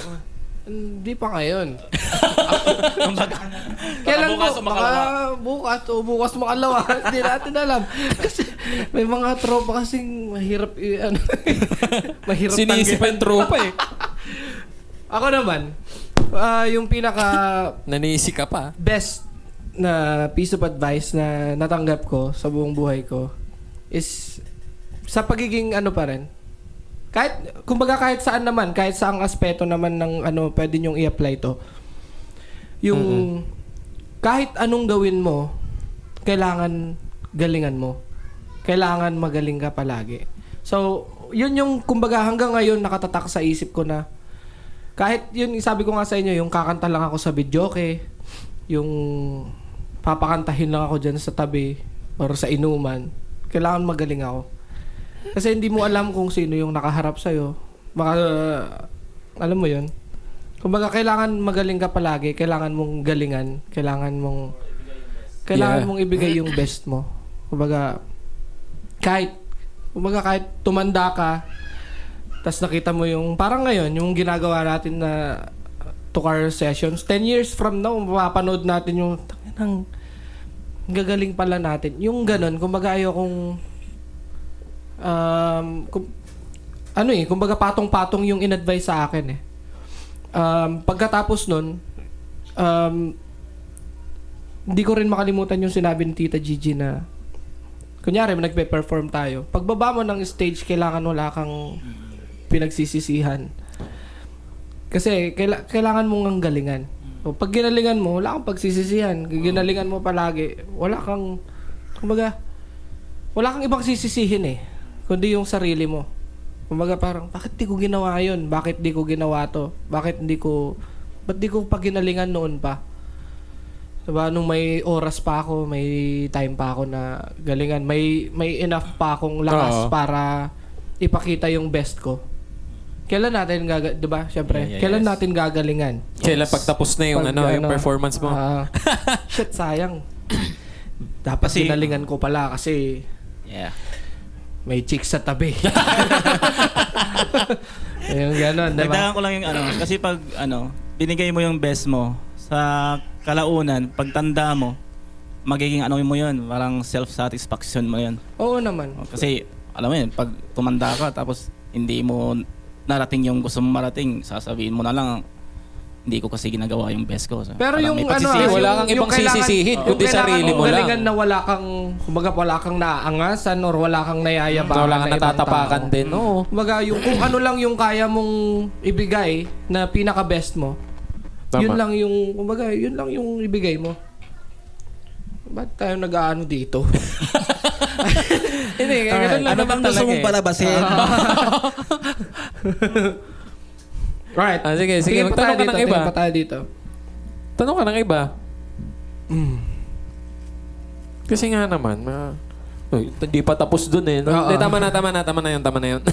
Hindi pa ngayon. Kailan po? Baka bukas o bukas makalawa. Hindi natin alam. Kasi may mga tropa kasing mahirap mahirap Sinisip tanggihan. yung tropa eh. Ako naman, yung pinaka Nanisi ka pa. best na piece of advice na natanggap ko sa buong buhay ko is sa pagiging pa rin. Kahit saan naman, kahit saang aspeto naman ng pwede nyong i-apply to. Yung kahit anong gawin mo, kailangan galingan mo. Kailangan magaling ka palagi. So, yun yung kumbaga hanggang ngayon nakatatak sa isip ko na kahit yun, sabi ko nga sa inyo, yung kakanta lang ako sa videoke, yung papakantahin lang ako dyan sa tabi or sa inuman, kailangan magaling ako. Kasi hindi mo alam kung sino yung nakaharap sa'yo. Baka, alam mo yun. Kumbaga, kailangan magaling ka palagi. Kailangan mong galingan. Kailangan mong ibigay yung best mo. Kumbaga, kahit tumanda ka, tas nakita mo yung, parang ngayon, yung ginagawa natin na Tukar sessions, 10 years from now, mapapanood natin yung, tanginang, gagaling pala natin. Yung ganun, kumbaga ayokong, kumbaga patong-patong yung in-advise sa akin eh. Pagkatapos nun, hindi ko rin makalimutan yung sinabi ni Tita Gigi na, kunyari, nagpe-perform tayo. Pagbaba mo ng stage, kailangan wala kang pinagsisisihan. Kasi kailangan mong ang galingan. O, pag ginalingan mo, wala kang pagsisisihan. Ginalingan mo palagi, wala kang ibang sisisihin eh. Kundi yung sarili mo. Kumbaga parang, bakit di ko ginawa yun? Bakit di ko ginawa to? Ba't di ko pa ginalingan noon pa? Diba, nung may oras pa ako, may time pa ako na galingan, may enough pa akong lakas para ipakita yung best ko. Kailan natin diba? Siyempre, kailan natin gagalingan? Kailan pagtapos na yung yung performance mo? Shit, sayang. Dapat ginalingan ko pala kasi may chicks sa tabi. Yung gano'n, diba? Dagdagan ko lang yung kasi pag binigay mo yung best mo sa kalaunan, pagtanda mo, magiging mo yun, parang self-satisfaction mo yun. Oo naman. Kasi, alam mo yun, pag tumanda ka, tapos hindi mo narating yung gusto mong marating, sasabihin mo na lang, hindi ko kasi ginagawa yung best ko. So, pero yung wala kang ibang sisisihin, kundi sarili mo lang. Galingan na wala kang naaangasan or wala kang nayayabangan. Wala kang natatapakan din. Oo. Kumbaga, kung ano lang yung kaya mong ibigay na pinaka-best mo, Tama. yun lang yung ibigay mo. Ba't tayo nag-aano dito? Hindi, ganun lang naman gusto talaga mong palabasin? Right. Sige, Tingin pa magtanong ka ng iba. Tingin pa tayo dito. Tanong ka ng iba. Kasi nga naman, hindi pa tapos dun eh. Oo. Tama na yun.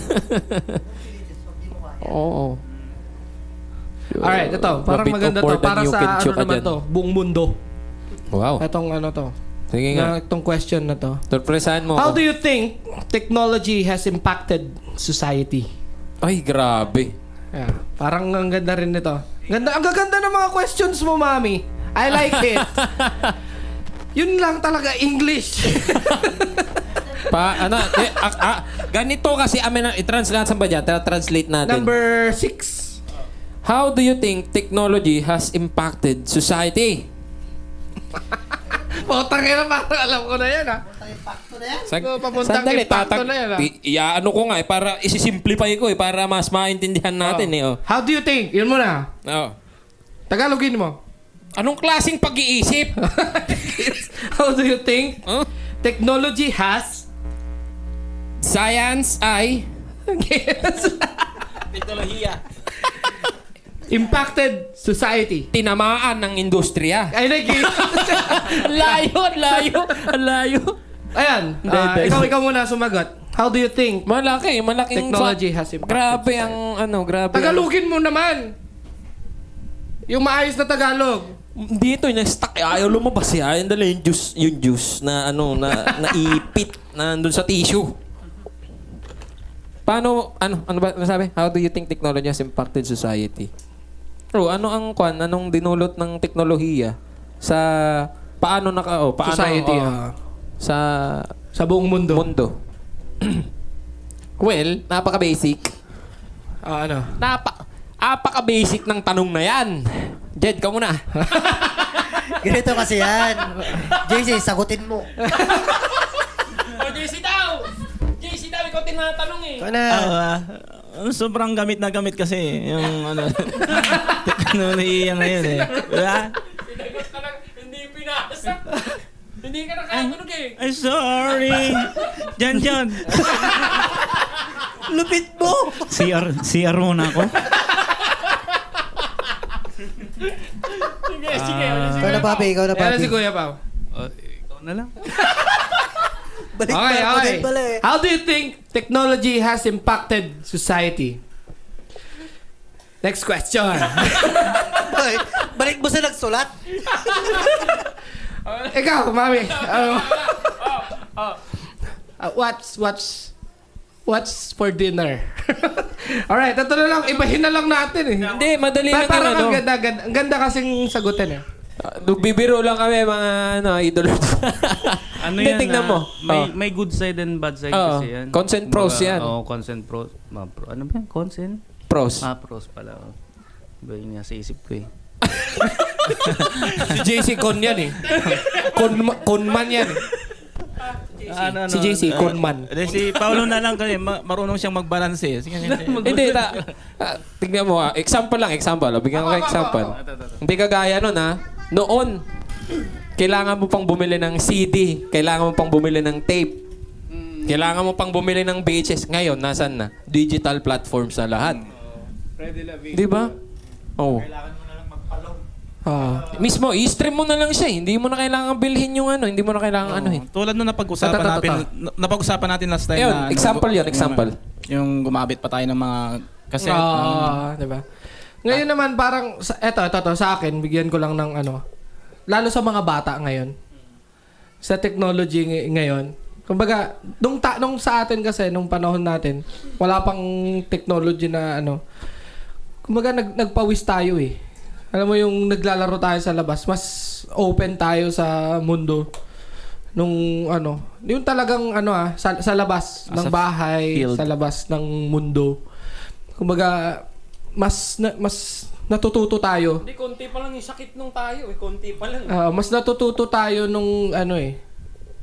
Oo. Alright, ito. Parang maganda to. Para sa naman to, buong mundo. Wow. Itong to. Sige nga. Itong question na to. Surpresahan mo How ako. do you think technology has impacted society? Ay, grabe. Yeah, parang ang ganda rin nito. Ang gaganda ng mga questions mo, Mami. I like it. Yun lang talaga, English. Ganito kasi i-translate sa ba dyan? Translate natin. Number 6. How do you think technology has impacted society? Putang ina, parang alam ko na yan, ha? Papuntang impacto na yan, ha? Iaano ko nga para isisimplify ko para mas maintindihan natin How do you think? Yun muna. Tagalogin mo. Anong klaseng pag-iisip? How do you think technology has Science ay Teknolohiya. impacted society? tinamaan ng industriya. Ay, Layo. Ayan, ikaw muna sumagot. How do you think Malaking technology has impacted Grabe society? grabe. Tagalogin mo naman. Yung maayos na Tagalog. Dito na-stuck ayaw lumabas Ayun dala yung juice na naipit na nandun sa tissue. Ano ba nasabi? How do you think technology has impacted society? Anong dinulot ng teknolohiya sa paano Society, sa buong mundo. Well, napaka-basic. Napaka-basic ng tanong na yan. Jed, ka muna. Ganito kasi yan. JC, sagutin mo. JC daw, ikaw tinatanong eh. Ikaw na. Sobrang gamit na gamit kasi yung teknolohiya ngayon eh. Diba? Hindi pinasa. Hindi ka nakatunog eh. Ay, sorry. Jan. Lupit mo. CR muna ako. Sige. Ikaw na, Papi. Ayan si Kuya Pao. Ikaw na lang. Okay. How do you think technology has impacted society? Next question. Hoy, balik mo sa nagsulat. Ikaw, mami. What's for dinner? Alright, ito na lang. Ibahin na lang natin eh. Hindi, madali lang Parang yung ano. ang ganda kasing sagutin eh. Bibiro lang kami mga idol. Ano Hindi, yan, tingnan mo. may good side and bad side Oo. kasi yan. Consent pros yan. Oo, consent pros. Ano ba yan? Consent? Pros. Pros pala. Oh. Iba yun nasa isip ko eh. Si JC Con yan eh. Conman yan eh. Si JC, Conman. Si Paolo na lang kasi marunong siyang mag-balance eh. Sige, Hindi, tignan mo example lang, example. Bigyan ko ng example. Hindi kagaya nun Noon, kailangan mo pang bumili ng CD. Kailangan mo pang bumili ng tape. Kailangan mo pang bumili ng VHS. Ngayon, nasan na? Digital platforms na lahat. Di ba? Oo. Mismo, i-stream mo na lang siya. Hindi mo na kailangan bilhin yung ano. Hindi mo na kailangan anuhin. Tulad nung napag-usapan natin last time Ayun, example yun, example. Yung gumabit pa tayo ng mga cassette. Di ba? Ngayon naman parang, eto, sa akin, bigyan ko lang ng ano, lalo sa mga bata ngayon, sa technology ngayon, kumbaga, nung sa atin kasi, nung panahon natin, wala pang technology na ano, kumbaga nagpawis tayo eh. Alam mo yung naglalaro tayo sa labas, mas open tayo sa mundo nung ano, yung talagang ano sa labas ng bahay, field. sa labas ng mundo. Kumbaga mas natututo tayo. Hindi, konti pa lang yung sakit nung tayo eh. Konti pa lang. Mas natututo tayo nung ano eh.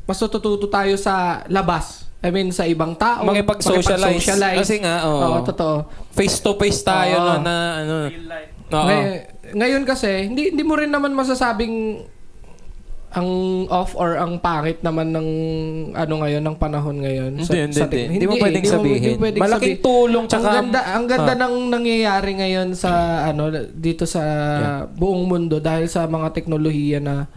Mas natututo tayo sa labas. I mean, sa ibang tao. Makipag-socialize. Kasi nga, Oo, totoo. face to face tayo Oo. na ano. Oo. Ngayon kasi, hindi mo rin naman masasabing ang off or ang pangit naman ng ano ngayon, ng panahon ngayon. Hindi mo pwedeng sabihin. Malaking tulong tsaka ang ganda ng nangyayari ngayon sa ano dito sa buong mundo dahil sa mga teknolohiya na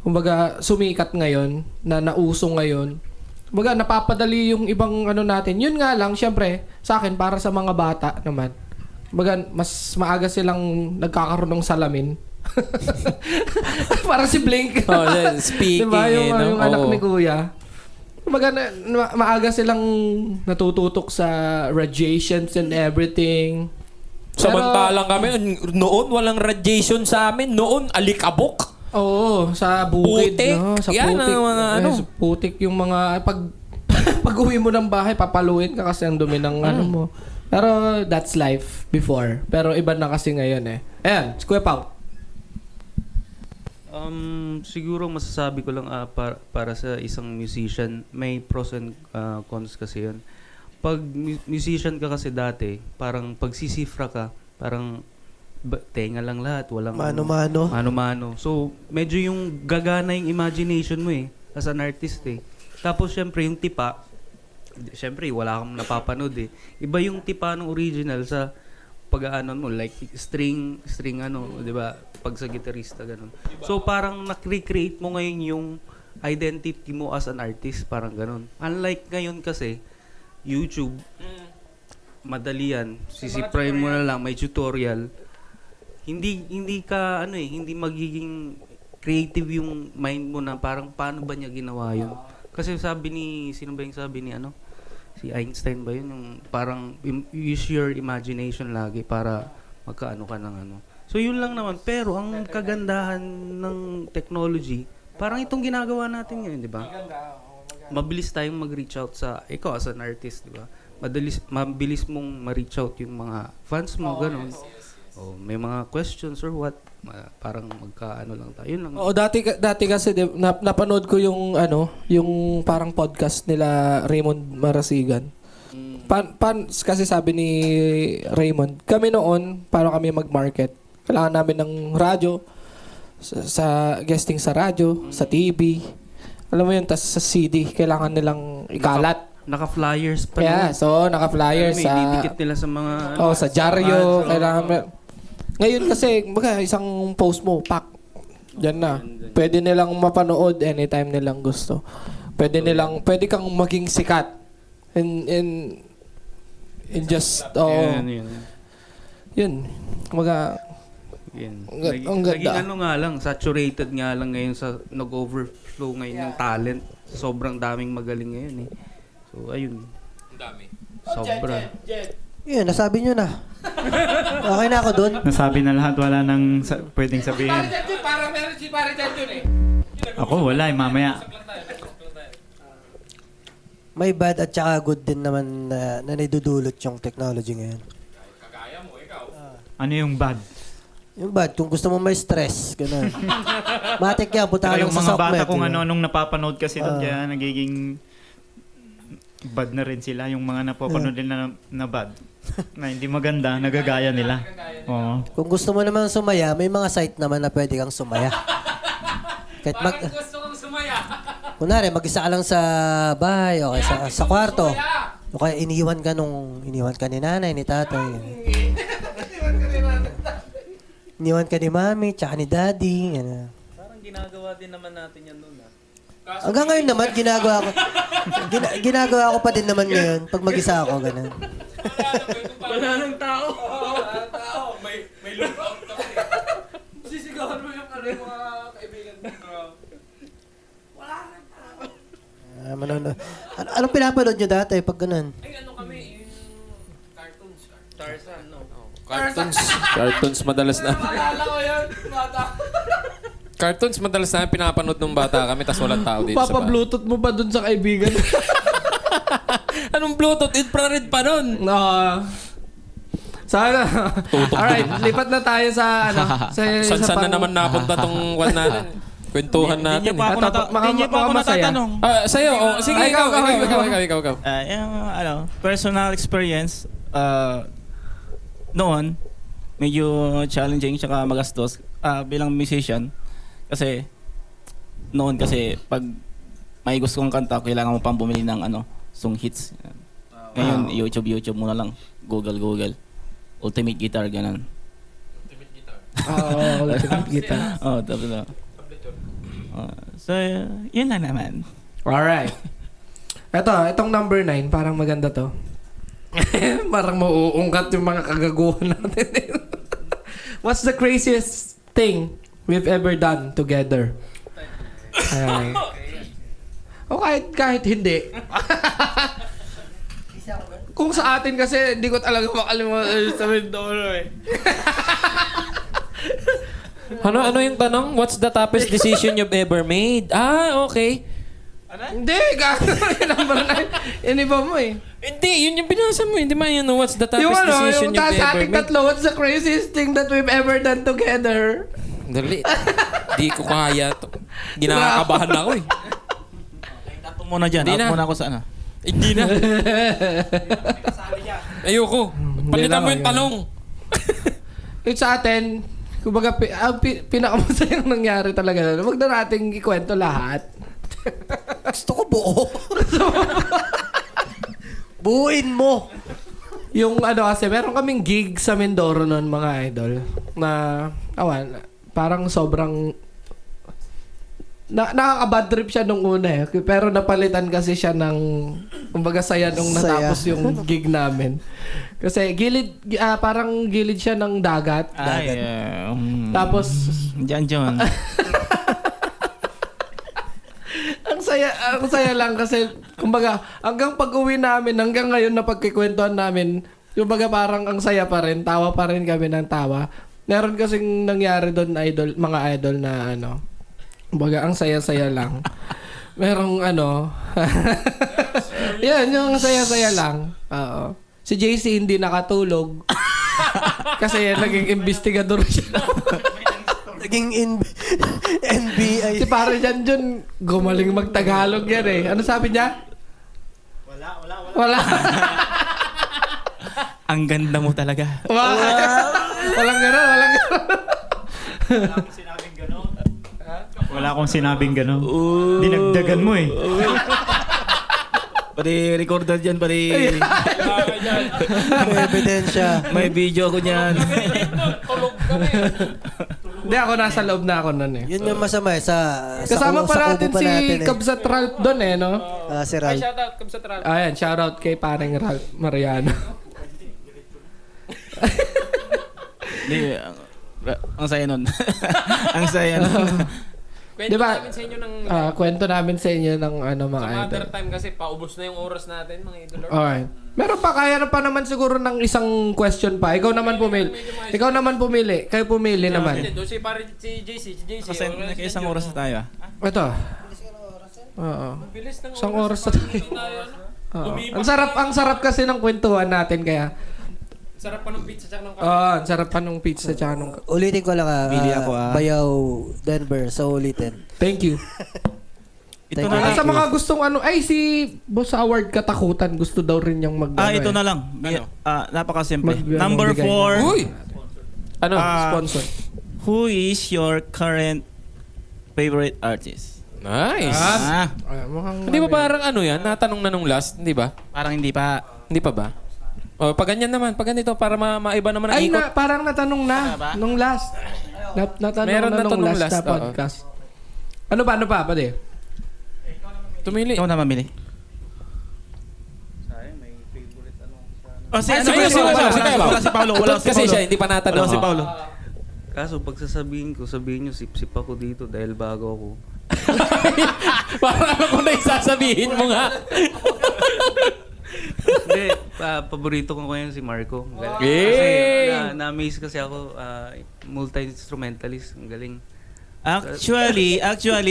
kumbaga sumikat ngayon, na nauso ngayon. Kumbaga napapadali yung ibang ano natin. Yun nga lang, syempre, sa akin para sa mga bata naman. Kumbaga mas maaga silang nagkakaroon ng salamin. Parang si Blink. Speaking, diba? Yung anak oo. ni Kuya. Kumbaga, maaga silang natututok sa radiations and everything. Samantalang kami, noon walang radiation sa amin. Noon, alikabok. Oo, sa bukid. Putik. No? Sa Yan putik. ang mga ano. Sa putik yung mga... Pag uwi mo ng bahay, papaluin ka kasi ang dumi ng ano mo. Pero that's life before. Pero iba na kasi ngayon eh. Ayan, Kuya Pao. Siguro masasabi ko lang para sa isang musician, may pros and cons kasi yun. Pag musician ka kasi dati, parang pagsisifra ka, parang tenga lang lahat, walang Mano-mano. mano-mano. So, medyo yung gagana yung imagination mo eh, as an artist eh. Tapos syempre yung tipa, syempre wala kang napapanood eh. Iba yung tipa ng original sa pag-aanon mo, like string ano, 'di ba? Pag sa gitarista ganun. So parang na-recreate mo ngayon yung identity mo as an artist, parang ganun. Unlike ngayon kasi YouTube, madali yan. Sisiprayin mo na lang, may tutorial. Hindi ka ano eh, hindi magiging creative yung mind mo na parang paano ba niya ginawa yun. Kasi sino ba yung sabi ni ano? Si Einstein ba yun? Yung parang use your imagination lagi para magkaano ka ng ano. So yun lang naman. Pero ang kagandahan ng technology, parang itong ginagawa natin ngayon, di ba? Mabilis tayong mag-reach out sa, ikaw as an artist, di ba? Mabilis mong ma-reach out yung mga fans mo, ganun. Oh, may mga questions or what, parang magkaano lang tayo. Yun lang. Oo, dati kasi napanood ko yung ano, yung parang podcast nila Raymond Marasigan. Kasi sabi ni Raymond, kami noon, paano kami mag-market? Kailangan namin ng radyo, sa guesting sa radyo, sa TV. Alam mo yun, tas sa CD, kailangan nilang ikalat. Naka-flyers pa. Yeah, so naka-flyers sa... Didikit nila sa mga... sa dyaryo, kailangan... Ngayon kasi, isang post mo, pak, dyan na. Pwede nilang mapanood anytime nilang gusto. Pwede kang maging sikat. In just, yun. Kumbaga, Yan. Ang ganda. Naging ano nga lang, saturated nga lang ngayon sa nag-overflow ngayon ng talent. Sobrang daming magaling ngayon eh. So, ayun. Ang dami. Sobra. Yun, nasabi nyo na. Okay na ako dun. Nasabi na lahat, wala nang pwedeng sabihin. Parang meron si Pare Jan yun eh. Ako wala, mamaya. May bad at saka good din naman na naidudulot yung technology ngayon. Ano yung bad? Yung bad, kung gusto mo may stress, gano'n. Matik yan, punta ka Saka lang yung sa mga bata Sokmed. kung diba? ano-anong napapanood kasi doon, kaya nagiging bad na rin sila. Yung mga napapanood din na bad. Na hindi maganda, nagagaya nila. Oo. Kung gusto mo naman sumaya, may mga site naman na pwede kang sumaya. Kahit Parang gusto kong sumaya. kunwari, mag-isa ka lang sa bahay, okay, sa kwarto. O kaya iniwan ka ni nanay, ni tatay. Iniwan ka ni mami, tsaka ni daddy. Yan. Parang ginagawa din naman natin yan noon Hanggang ngayon naman, ginagawa ko pa din naman ngayon pag mag-isa ako, ganun. Wala nang tao. May lookout ka pa eh. Sisigawan mo yung mga kaibigan mo. Anong pinapanood nyo dati pag ganun? Ay, ano kami, yung cartoons. Tarzan, no? Cartoons madalas na. Naalala ko yun, bata. Cartoons madalas na pinapanood nung bata kami tas walang tao dito sa bahay. papa-bluetooth mo pa dun sa kaibigan. Anong Bluetooth? Infrared pa nun. Sana. Alright, lipat na tayo sa San na naman napunta tong kwan natin. Kwentuhan Hindi natin. niyo pa ako, hindi niyo pa ako masaya. natatanong. Sa'yo, sige, ikaw. Yung personal experience, noon, medyo challenging tsaka magastos bilang musician. Kasi, noon kasi, pag may gusto kong kanta, kailangan mo pang bumili ng song hits. Ngayon, YouTube muna lang. Google. Ultimate Guitar, ganun. Ultimate guitar. Tapos na. So, yun lang naman. Alright. Itong number 9, parang maganda to. Parang mauungkat yung mga kagaguhan natin. What's the craziest thing we've ever done together? O kahit hindi. Kung sa atin kasi, hindi ko talaga makalimutan sa Mindoro eh. Ano yung tanong? What's the toughest decision you've ever made? Okay. Hindi, yung number 9. Yan iba mo eh. Hindi, yun yung binasa mo. Hindi man yun, what's the toughest decision yung you've sa ever ating made? tatlo, what's the craziest thing that we've ever done together? Dali. Di ko kaya to. Ginakabahan ako eh. Tato muna dyan. Hindi Out na. muna ako sa Hindi na. Ayoko. Palitan mo yung tanong. Yung sa atin, kumbaga, pinakamasayang nangyari talaga. Huwag na nating ikwento lahat. Gusto ko buo. Buuin mo. Yung kasi, meron kaming gig sa Mindoro noon, mga idol, na, parang sobrang, nakaka-bad trip siya nung una eh. Pero napalitan kasi siya ng, kumbaga saya nung natapos yung gig namin. Kasi parang gilid siya ng dagat. Tapos, John. ang saya lang kasi, kumbaga, hanggang pag-uwi namin, hanggang ngayon na pagkikwentuhan namin, kumbaga parang ang saya pa rin, tawa pa rin kami ng tawa. Meron kasing nangyari doon, mga idol na kumbaga, ang saya-saya lang. Merong yan, yung saya-saya lang. Oo. Si JC hindi nakatulog. Kasi naging investigador siya. Naging NBI. Si pare John, gumaling mag-Tagalog yan eh. Ano sabi niya? Wala. Ang ganda mo talaga. Walang gano'n. Wala akong sinabing gano'n. Dinagdagan mo eh. Pari recorder dyan, pari. May ebidensya. May video ko niyan. Hindi, ako nasa loob na ako nun eh. Yun yung masama eh. Kasama sa pa natin kubo si natin eh. Kabsat Ralph doon eh, no? Si Ralph. Shoutout, Kamsatral. Ayan, shoutout kay pareng Ralph Mariano. Hindi, ang saya nun. Ang saya nun. Kwento Di ba? namin sa inyo ng... Kwento namin sa inyo ng ano mga Sa idol. mother time kasi paubos na yung oras natin, mga idol. Alright. Meron pa, kaya na pa naman siguro ng isang question pa. Ikaw naman pumili. Ikaw naman pumili. Kayo pumili naman. Doon si JC. Kasi naka-isang oras na tayo. Ito. Oo. Bilis ng Isang oras na tayo. tayo. Oo. Ang sarap kasi ng kwentuhan natin kaya. Sarap pa ng pizza tsaka ng Oo, ang sarap pa nung pizza tsaka nung... Ulitin ko lang Bili ako, Bayaw, Denver. So ulitin. Thank you. Ito Thank na you. lang. Sa mga gustong ano, ay si Boss Howard Katakutan, gusto daw rin niyang mag... Ito ano, na lang. Napakasimple. Mag- Number bigay na. 4. Uy! Ano? Sponsor. Who is your current favorite artist? Nice. Mukhang... Hindi ba parang ano yan? Natanong na nung last, hindi ba? Parang hindi pa. Hindi pa ba? O, pag ganyan naman, pag ganito, para maiba naman ang Ay, ikot. parang natanong na nung last. Natanong Meron na nung natanong last last, na oo. podcast. Ano pa, pwede? Tumili. Ikaw na mamili. Oh, si Paulo. Wala si Kasi Paulo. siya, hindi pa natanong. Wala si Paulo. Kaso pag sasabihin ko, sabihin nyo, sip-sip ako dito dahil bago ako. Parang ako na isasabihin mo nga. Hindi, paborito ko ngayon si Marco. Ang galing. Yay! Kasi na-amaze kasi ako, multi-instrumentalist. Ang galing. Actually,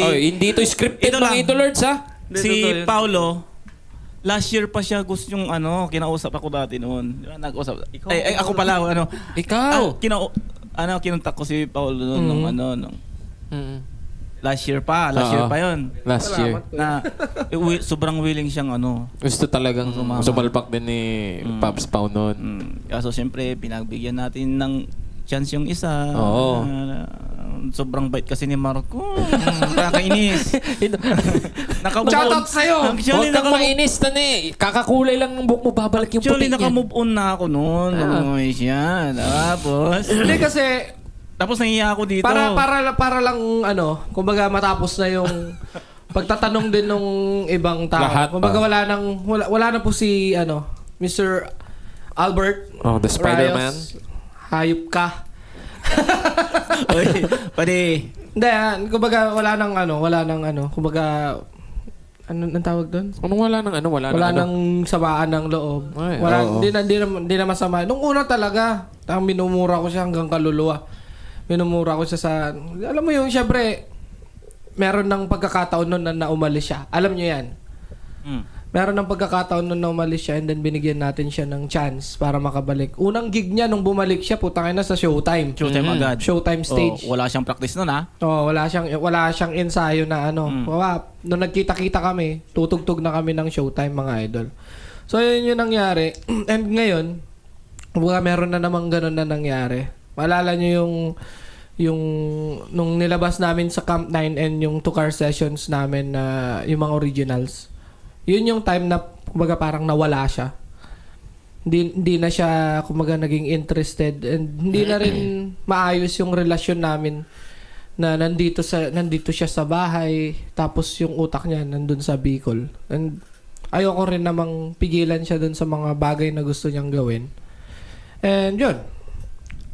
Oh, hindi to scripted Ito ng lang. Idolords, ha? Hindi, si totoo yun. Paulo, last year pa siya gusto yung kinausap ako dati noon. Di ba, nag-usap. Ay, ako pala, Ikaw. kinuntak ko si Paulo noon, nung Mm. last year pa yun. Last year. Na, sobrang willing siyang Gusto talagang sumalpak din ni Pops Pao noon. Kaso siyempre, pinagbigyan natin ng chance yung isa. Oo. Sobrang bait kasi ni Marco. Nakakainis. Shoutout sa'yo! Huwag kang mainis, tani. Kakakulay lang ng buhok mo, babalik yung Actually, puti niya. naka-move on na ako noon. Umuwi siya. Tapos, Hindi kasi, nahiya ako dito. para lang kumbaga matapos na yung pagtatanong din ng ibang tao. Lahat Kumbaga pa. wala na po si Mr. Albert Oh, the Spider-Man. Rayos. Hayop ka. Oy, pwede. Hindi, kumbaga wala nang kumbaga anong tawag doon? Anong wala nang ano? Wala Nang samaan ng loob. Ay, Wala, oo. hindi na masama. Nung una talaga, minumura ko siya hanggang kaluluwa. Minumura ko siya sa, alam mo yun, syempre, meron ng pagkakataon nun na umalis siya. Alam niyo yan. Meron ng pagkakataon nun na umalis siya and then binigyan natin siya ng chance para makabalik. Unang gig niya nung bumalik siya, putangin na sa Showtime. Showtime agad. Showtime stage. Wala siyang practice nun, ha? Wala siyang ensayo na nung nagkita-kita kami, tutugtog na kami ng Showtime, mga idol. So yun yung nangyari. And ngayon, meron na namang ganun na nangyari. Maalala niyo yung nung nilabas namin sa Camp 9 and yung 2-car sessions namin na yung mga originals. Yun yung time na kumbaga parang nawala siya. Hindi na siya kumbaga naging interested and hindi na rin maayos yung relasyon namin na nandito siya sa bahay tapos yung utak niya nandun sa Bicol. And ayoko rin namang pigilan siya dun sa mga bagay na gusto niyang gawin. And yun.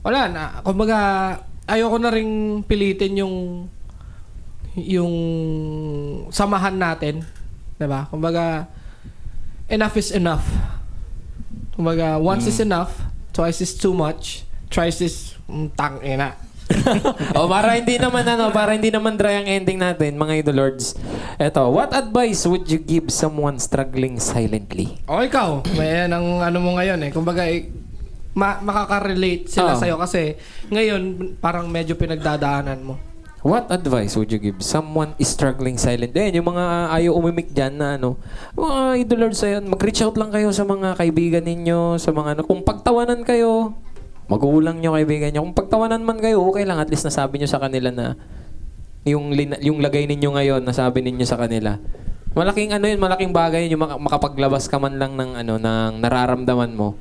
Wala na. Kumbaga ayoko na ring pilitin yung samahan natin. Diba? Kumbaga, enough is enough. Kumbaga, once is enough, twice is too much, thrice is tangina. para hindi naman dry ang ending natin, mga Idolords. Eto, what advice would you give someone struggling silently? O ikaw, may ang mo ngayon Kumbaga, makaka-relate sila sa'yo kasi ngayon, parang medyo pinagdadaanan mo. What advice would you give someone is struggling silently? Yung mga ayaw umimik dyan na mga Idolords ayan, mag-reach out lang kayo sa mga kaibigan ninyo, sa mga kung pagtawanan kayo, magulang nyo, kaibigan nyo. Kung pagtawanan man kayo, okay lang. At least nasabi nyo sa kanila na yung lagay ninyo ngayon, nasabi ninyo sa kanila. Malaking malaking bagay yun, yung makapaglabas ka man lang ng ng nararamdaman mo.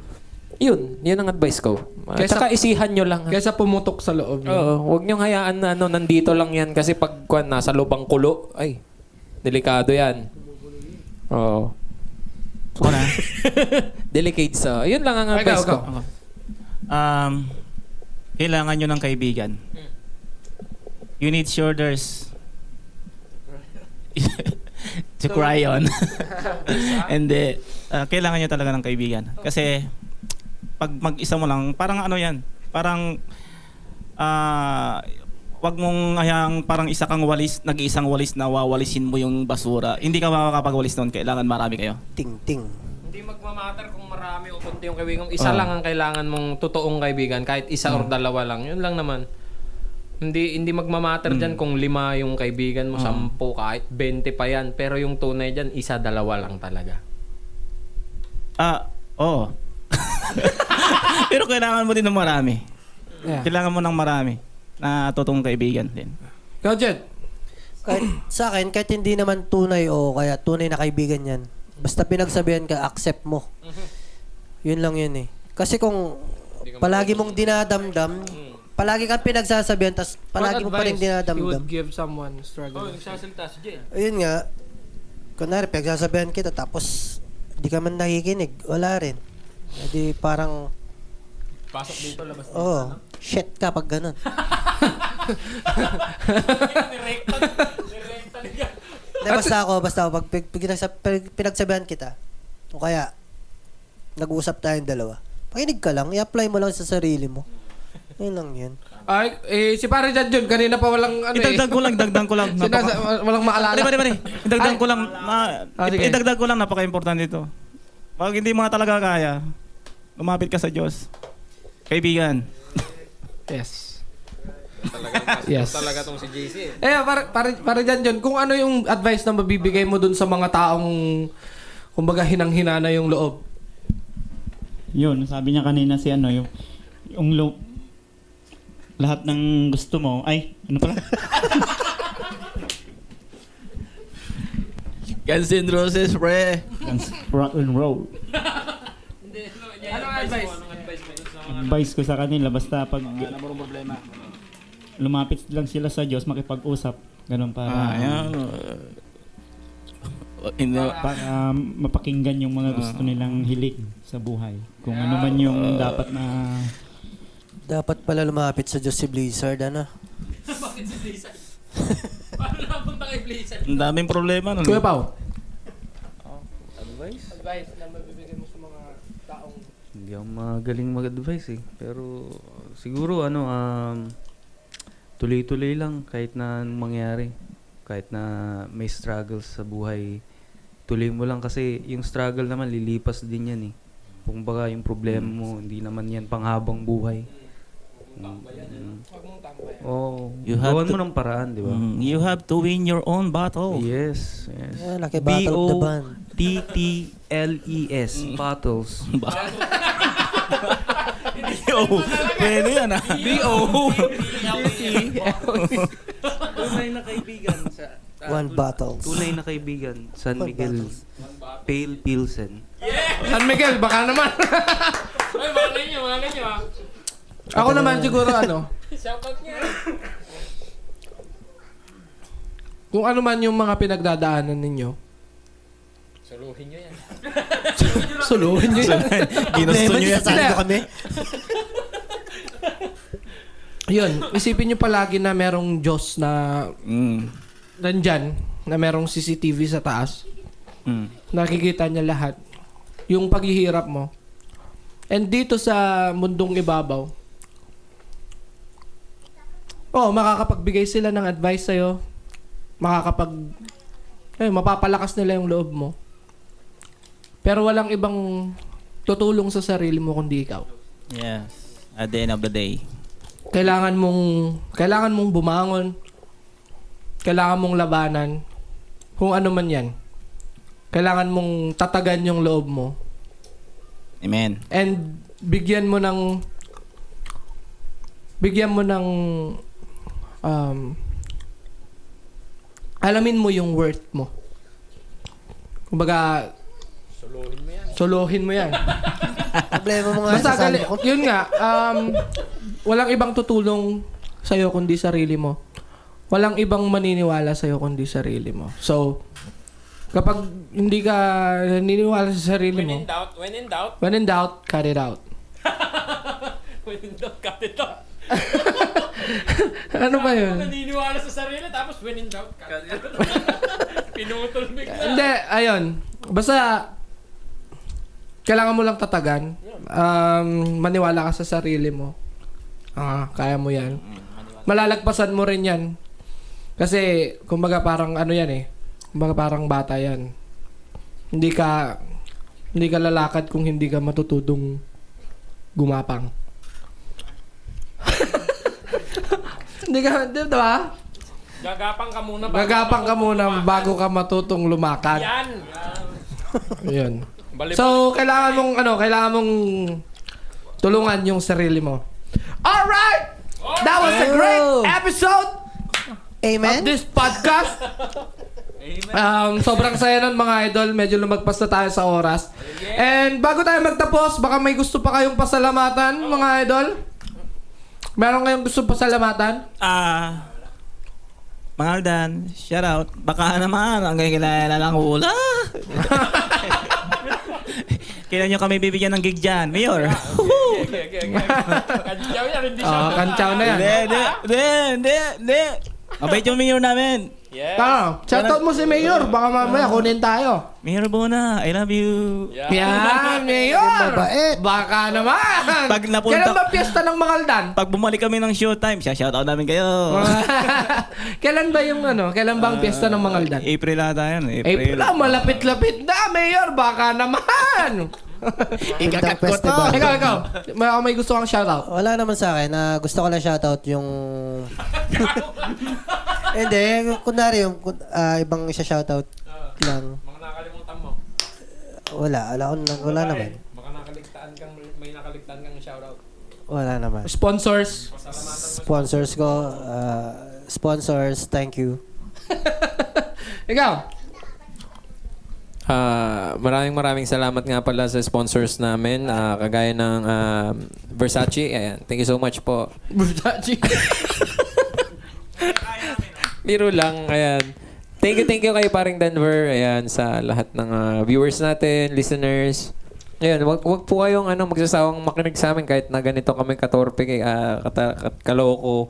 Yun ang advice ko. Tsaka isihan nyo lang. Kaysa pumutok sa loob. Oo, huwag nyo hayaan na nandito lang yan kasi pag nasa lubang kulo, ay, delikado yan. Oo. Ako na. Delicate sa. Yun lang ang advice ko. kailangan nyo ng kaibigan. You need shoulders to cry on. And kailangan nyo talaga ng kaibigan. Kasi pag mag-isa mo lang, parang ano yan, parang wag mong hayang parang isa kang walis, nag-iisang walis na wawalisin mo yung basura. Hindi ka makakapagwalis noon, kailangan marami kayo. Ting-ting. Hindi magmamatter kung marami o konti yung kaibigan. Isa lang ang kailangan mong totoong kaibigan, kahit isa or dalawa lang. Yun lang naman. Hindi magmamatter dyan kung 5 yung kaibigan mo, 10, kahit 20 pa yan. Pero yung tunay dyan, 1, 2 lang talaga. Oo. Pero kailangan mo din ng marami. Yeah. Kailangan mo ng marami na totoong kaibigan din. Ikaw, Jed. Kahit, sa akin, kahit hindi naman tunay o kaya tunay na kaibigan yan, basta pinagsabihan ka, accept mo. Yun lang yun eh. Kasi kung palagi mong dinadamdam, palagi kang pinagsasabihan, tapos palagi mo pa rin you dinadamdam. would give someone struggling? Nagsasalita si Jed. Ayun nga, kunwari, pinagsasabihan kita, tapos di ka man nakikinig, wala rin. Hindi parang, Pasok dito, labas dito. oh, shit ka pag ganun. Hindi, basta ako, pag pinagsabihan kita, o kaya, nag-uusap tayong dalawa, pakinig ka lang, i-apply mo lang sa sarili mo. Yun lang yun. Ay, si pare Jan Jun, kanina pa walang ano Idagdag ko lang. walang maalala. Pare. Idagdag ko lang. sige. Idagdag ko lang, napaka-importante ito. Pag hindi mo nga talaga kaya, lumapit ka sa Diyos. Kaibigan. Yes. Yes. Talaga tong si JC. Pare Jan Jun, kung ano yung advice na mabibigay mo dun sa mga taong kumbaga hinang-hina na yung loob? Yun, sabi niya kanina si ano, lahat ng gusto mo, ay, ano pala? Guns N' Roses, pre. Rock and roll. Anong advice? Advice ko sa kanila, basta pag lumapit lang sila sa Diyos, makipag-usap. Ganun para, para mapakinggan yung mga gusto nilang hilig sa buhay. Kung ano man yung dapat na... Dapat pala lumapit sa Diyos si Blizzard, ano? Bakit si Blizzard? Paano napunta kay Blizzard? Ang daming problema nun. Kuya Pao. Advice? Advice na mabibigay mo sa mga taong Hindi ako magaling mag-advise eh. Pero siguro tuloy-tuloy lang kahit na anong mangyari. Kahit na may struggles sa buhay, tuloy mo lang kasi yung struggle naman lilipas din yan eh. Kung baga yung problema mo, hindi naman yan panghabang buhay. Gawan mo ng paraan, di ba? You have to win your own battle. Yes. Yeah, like a battle of the band. B-O-T-T-L-E-S. Battles. Pwede yan ah. Tunay na kaibigan sa One battles. Tunay na kaibigan, San One Miguel Pale Pilsen. San Miguel, baka naman. Ay, mga nyo ah. Ako naman siguro Shoutout niya. kung ano man yung mga pinagdadaanan ninyo, Suluhin nyo yan. suluhin nyo yan. Ginusto nyo yan. Sasali ko kami. Yun, isipin nyo palagi na merong Diyos na nandyan, na merong CCTV sa taas. Nakikita niya lahat. Yung paghihirap mo. And dito sa mundong ibabaw, makakapagbigay sila ng advice sa'yo. Mapapalakas nila yung loob mo. Pero walang ibang tutulong sa sarili mo kundi ikaw. Yes. At the end of the day. Kailangan mong bumangon. Kailangan mong labanan. Kung ano man yan. Kailangan mong tatagan yung loob mo. Amen. And bigyan mo ng alamin mo yung worth mo. Kumbaga, suluhin mo yan. Problema mo nga Basta sasali ko. yun nga, walang ibang tutulong sa'yo kundi sarili mo. Walang ibang maniniwala sa'yo kundi sarili mo. So, kapag hindi ka naniniwala sa sarili mo, When in doubt, when in doubt, cut it out. when in doubt, cut it out. Ano ba yun? Naniniwala sa sarili tapos when in doubt ka. Pinutol bigla. Hindi, ayun. Basta, kailangan mo lang tatagan. Maniwala ka sa sarili mo. Kaya mo yan. Malalagpasan mo rin yan. Kasi, kumbaga parang ano yan eh. Kumbaga parang bata yan. Hindi ka lalakad kung hindi ka matutudong gumapang. Hindi ka, di ba? Gagapang ka muna. Gagapang ka muna bago ka matutong lumakad. Yan. Yun. So, kailangan mong tulungan yung sarili mo. Alright! That was a great episode Amen? of this podcast. Sobrang saya nun mga idol. Medyo lumagpas na tayo sa oras. And bago tayo magtapos, baka may gusto pa kayong pasalamatan mga idol? Meron kayong gusto pasalamatan? Mga Aldan, shout out. Baka naman, ang kilala lang hula. Kailan nyo kami bibigyan ng gig dyan, Mayor? Kantyaw yan, hindi siya. Kantsaw na yan. Hindi. Mabait yung Mayor namin. Shoutout mo si Mayor. Baka mamaya kunin tayo. Mayor Bona, I love you. Yan, Mayor. Mabait. Baka naman. Pag napunta- Kailan ba piyesta ng Mangaldan? Pag bumalik kami ng showtime, shout out namin kayo. Kailan ba kailan ba ang piyesta ng Mangaldan? April ata yan. April. Malapit-lapit na, Mayor. Baka naman. Ikakat ko to. Ikaw. May gusto kang shoutout. Wala naman sa akin. Gusto ko lang shoutout yung... Hindi, kunwari yung ibang isa shoutout lang. Mga nakalimutan mo. Wala naman. Baka may nakaligtaan kang shoutout. Wala naman. Sponsors. Sponsors ko, sponsors, thank you. Ikaw. Maraming salamat nga pala sa sponsors namin. Kagaya ng Versace. Ayan. Thank you so much po. Versace. Biro lang. Ayan. Thank you kay paring Denver. Ayan, sa lahat ng viewers natin, listeners. Ayan, wag po kayong magsasawang makinig sa amin kahit na ganito kami katorpe, kaloko.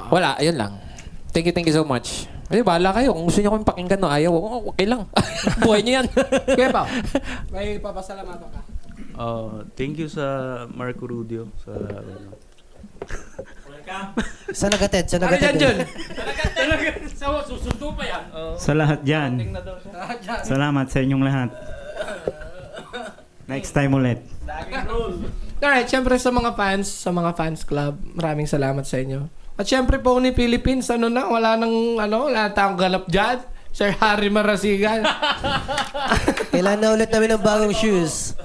Wala, ayun lang. Thank you so much. Ay, bahala kayo. Kung gusto niyo kami pakinggan, no, ayaw, okay lang. Buhay niyo yan. Kaya pa. May papasalamatan ka. Thank you sa Marco Rudio. Sa nagatid. Ano dyan, Jun? Susundo pa yan. Sa lahat dyan. Salamat sa inyong lahat. Next time ulit. Alright, syempre sa mga fans club, maraming salamat sa inyo. At syempre po ni Philippines, wala tayong ganap dyan. Sir Harry Marasigan. Kailan na ulit namin ng bagong shoes?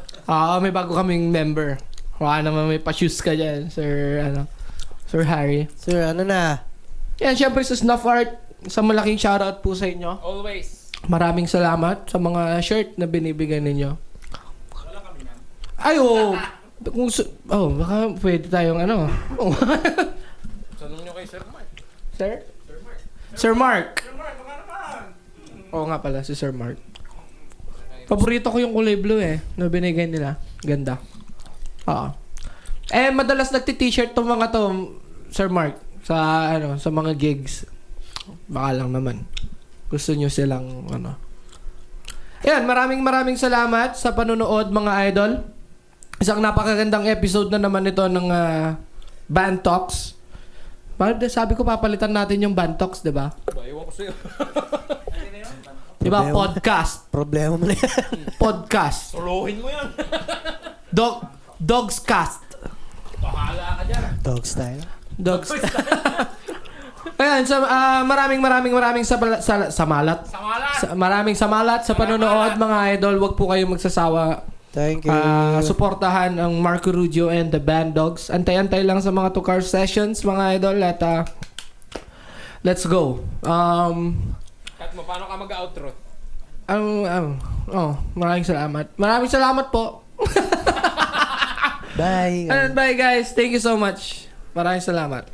May bago kaming member. Wala naman may pa-shoes ka dyan, Sir Harry. Sir, ano na? Yan, syempre sa Snuff Art, sa malaking shoutout po sa inyo. Always. Maraming salamat sa mga shirt na binibigay ninyo. Ay, oo. Baka pwede tayong Tanong nyo kay Sir Mark. Sir Mark. Oo nga pala, si Sir Mark. Paborito ko yung kulay blue na binigay nila. Ganda. Oo. Madalas nagti-t-shirt tong mga to, Sir Mark, sa mga gigs. Baka lang naman. Gusto nyo silang Ayan, maraming salamat sa panunood mga idol. Isang napakagandang episode na naman ito ng Band Talks. Sabi ko papalitan natin yung Band Talks, 'di ba? Iwan ko sa'yo. 'Di ba? Podcast. Problema mo na yan. Podcast. Solohin mo yan. Dogs Cast. Bahala ka dyan. Dog style. Dogs. Ayan, maraming maraming samalat sa panonood mga idol. Huwag po kayong magsasawa. Thank you. Suportahan ang Marco Rudio and the Band Dogs. Antay-antay lang sa mga 2-car sessions mga idol at let's go. Kat mo, paano ka mag-outro? Maraming salamat. Maraming salamat po. Bye. Bye guys. Thank you so much. Maraming salamat.